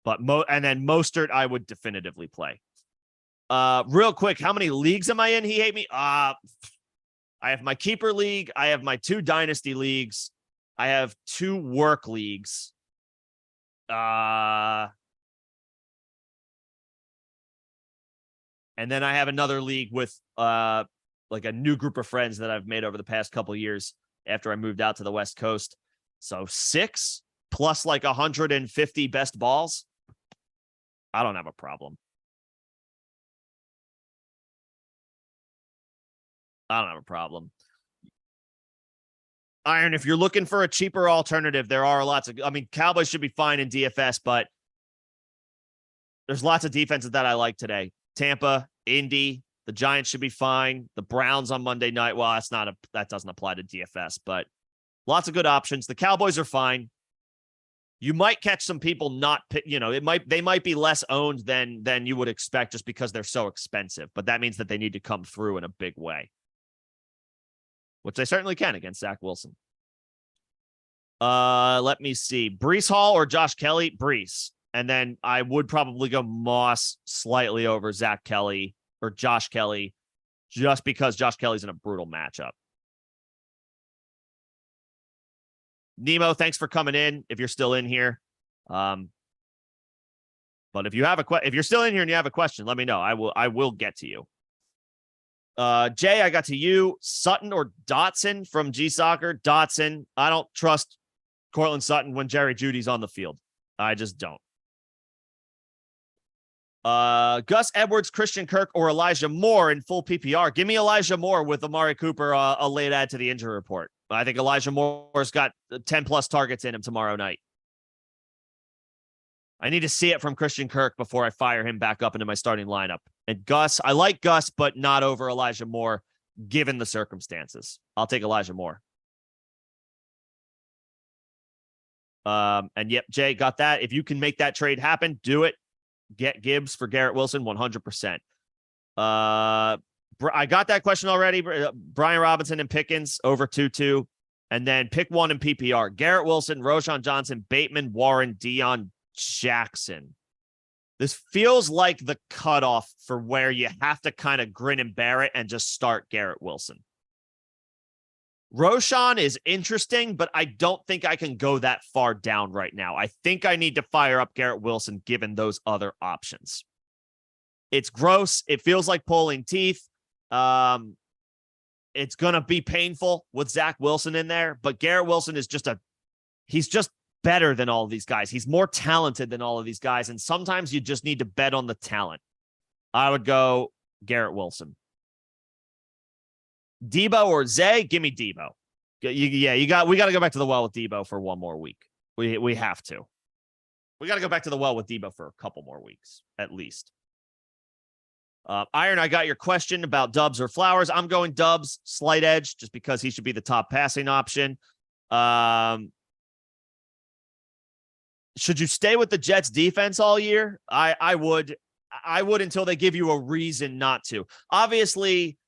But and then Mostert, I would definitively play. Real quick, how many leagues am I in? He hate me. I have my keeper league. I have my 2 dynasty leagues. I have 2 work leagues. And then I have another league with like a new group of friends that I've made over the past couple of years after I moved out to the West Coast. So 6 plus like 150 best balls. I don't have a problem. I don't have a problem. Iron, if you're looking for a cheaper alternative, there are lots of, Cowboys should be fine in DFS, but there's lots of defenses that I like today. Tampa, Indy, the Giants should be fine. The Browns on Monday night. Well, that doesn't apply to DFS, but lots of good options. The Cowboys are fine. You might catch some people they might be less owned than you would expect just because they're so expensive, but that means that they need to come through in a big way, which they certainly can against Zach Wilson. Let me see. Breece Hall or Josh Kelly? Breece. And then I would probably go Moss slightly over Zach Kelly or Josh Kelly just because Josh Kelly's in a brutal matchup. Nemo, thanks for coming in if you're still in here. But if you have if you're still in here and you have a question, let me know. I will get to you. Jay, I got to you. Sutton or Dotson from G Soccer? Dotson. I don't trust Cortland Sutton when Jerry Jeudy's on the field. I just don't. Gus Edwards, Christian Kirk, or Elijah Moore in full PPR. Give me Elijah Moore with Amari Cooper, a late add to the injury report. I think Elijah Moore's got 10 plus targets in him tomorrow night. I need to see it from Christian Kirk before I fire him back up into my starting lineup. And Gus, I like Gus, but not over Elijah Moore, given the circumstances. I'll take Elijah Moore. And yep, Jay, got that. If you can make that trade happen, do it. Get Gibbs for Garrett Wilson, 100%. I got that question already. Brian Robinson and Pickens over 2-2. And then pick one in PPR. Garrett Wilson, Roschon Johnson, Bateman, Warren, Deion Jackson. This feels like the cutoff for where you have to kind of grin and bear it and just start Garrett Wilson. Roschon is interesting, but I don't think I can go that far down right now. I think I need to fire up Garrett Wilson given those other options. It's gross. It feels like pulling teeth. It's going to be painful with Zach Wilson in there, but Garrett Wilson is he's just better than all of these guys. He's more talented than all of these guys. And sometimes you just need to bet on the talent. I would go Garrett Wilson. Debo or Zay? Give me Debo. We got to go back to the well with Debo for one more week. We have to. We got to go back to the well with Debo for a couple more weeks, at least. Iron, I got your question about Dubs or Flowers. I'm going Dubs, slight edge, just because he should be the top passing option. Should you stay with the Jets defense all year? I would until they give you a reason not to. Obviously,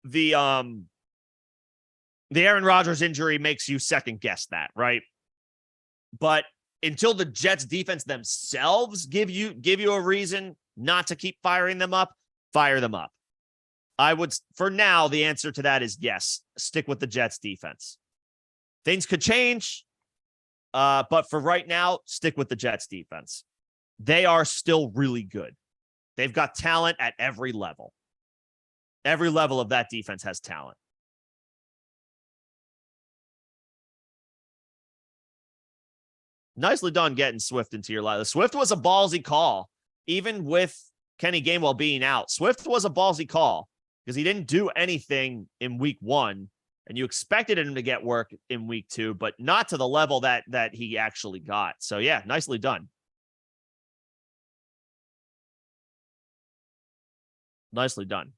the the Aaron Rodgers injury makes you second guess that, right? But until the Jets defense themselves give you a reason not to keep firing them up, fire them up. I would, for now, the answer to that is yes, stick with the Jets defense. Things could change, but for right now, stick with the Jets defense. They are still really good. They've got talent at every level. Every level of that defense has talent. Nicely done getting Swift into your lineup. Swift was a ballsy call, even with Kenny Gainwell being out. Swift was a ballsy call because he didn't do anything in week 1, and you expected him to get work in week 2, but not to the level that he actually got. So yeah, nicely done. Nicely done.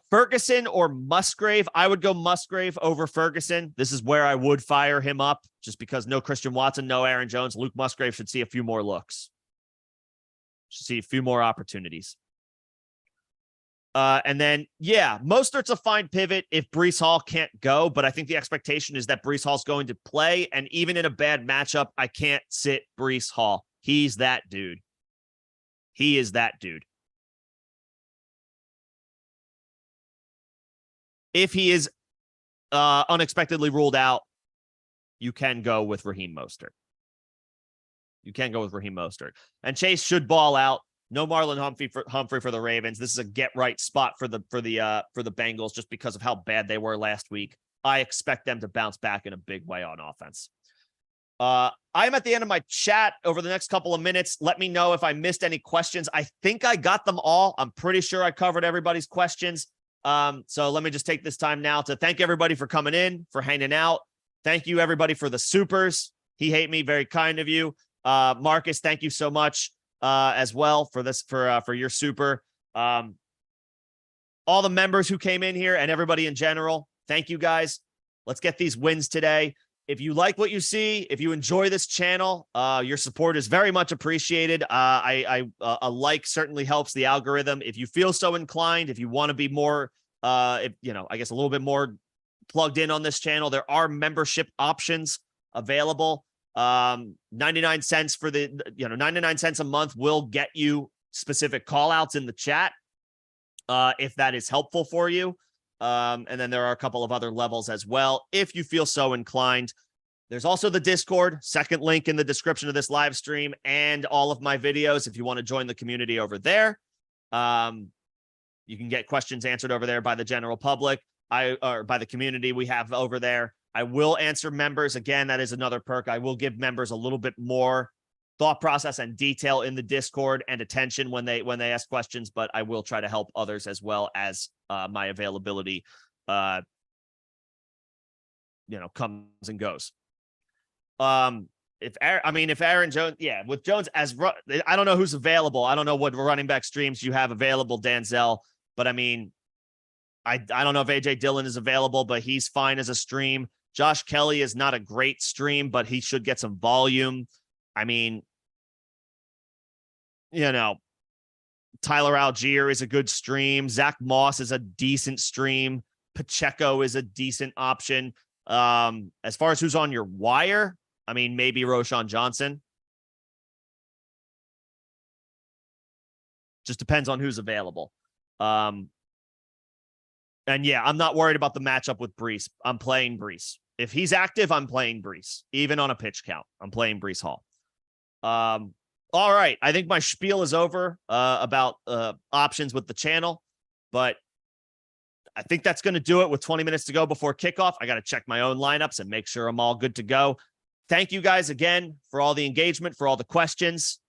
Ferguson or Musgrave? I would go Musgrave over Ferguson. This is where I would fire him up, just because no Christian Watson, no Aaron Jones. Luke Musgrave should see a few more looks. Should see a few more opportunities. And then, yeah, Mostert's a fine pivot if Breece Hall can't go, but I think the expectation is that Breece Hall's going to play, and even in a bad matchup, I can't sit Breece Hall. He's that dude. He is that dude. If he is unexpectedly ruled out, you can go with Raheem Mostert. You can go with Raheem Mostert. And Chase should ball out. No Marlon Humphrey for the Ravens. This is a get right spot for the Bengals just because of how bad they were last week. I expect them to bounce back in a big way on offense. I'm at the end of my chat over the next couple of minutes. Let me know if I missed any questions. I think I got them all. I'm pretty sure I covered everybody's questions. So let me just take this time now to thank everybody for coming in, for hanging out. Thank you, everybody, for the supers. He hate me, very kind of you. Marcus, thank you so much as well for this, for your super. All the members who came in here and everybody in general, thank you guys. Let's get these wins today. If you like what you see, if you enjoy this channel, your support is very much appreciated. A like certainly helps the algorithm. If you feel so inclined, if you want to be more, I guess a little bit more plugged in on this channel, there are membership options available. 99 cents for 99 cents a month will get you specific call outs in the chat. If that is helpful for you. And then there are a couple of other levels as well, if you feel so inclined. There's also the Discord, second link in the description of this live stream, and all of my videos if you want to join the community over there. You can get questions answered over there by the general public, or by the community we have over there. I will answer members. Again, that is another perk. I will give members a little bit more thought process and detail in the Discord and attention when they ask questions, but I will try to help others as well as my availability comes and goes. If Aaron Jones, with Jones I don't know who's available. I don't know what running back streams you have available, Danzel, but I don't know if AJ Dillon is available, but he's fine as a stream. Josh Kelly is not a great stream, but he should get some volume. Tyler Algier is a good stream. Zach Moss is a decent stream. Pacheco is a decent option. As far as who's on your wire, maybe Roshan Johnson. Just depends on who's available. And yeah, I'm not worried about the matchup with Breece. I'm playing Breece. If he's active, I'm playing Breece. Even on a pitch count, I'm playing Breece Hall. All right. I think my spiel is over about options with the channel, but I think that's going to do it with 20 minutes to go before kickoff. I got to check my own lineups and make sure I'm all good to go. Thank you guys again for all the engagement, for all the questions.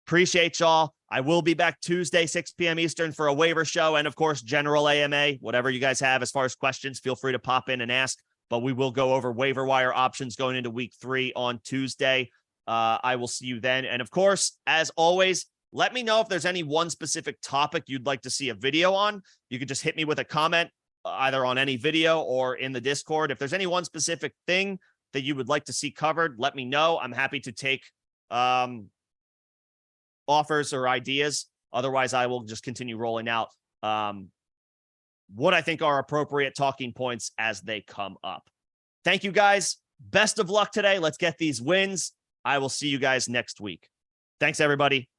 Appreciate y'all. I will be back Tuesday, 6 p.m. Eastern for a waiver show. And of course, general AMA, whatever you guys have as far as questions, feel free to pop in and ask, but we will go over waiver wire options going into week 3 on Tuesday. I will see you then. And of course, as always, let me know if there's any one specific topic you'd like to see a video on. You can just hit me with a comment either on any video or in the Discord. If there's any one specific thing that you would like to see covered, let me know. I'm happy to take offers or ideas. Otherwise, I will just continue rolling out what I think are appropriate talking points as they come up. Thank you guys. Best of luck today. Let's get these wins. I will see you guys next week. Thanks, everybody.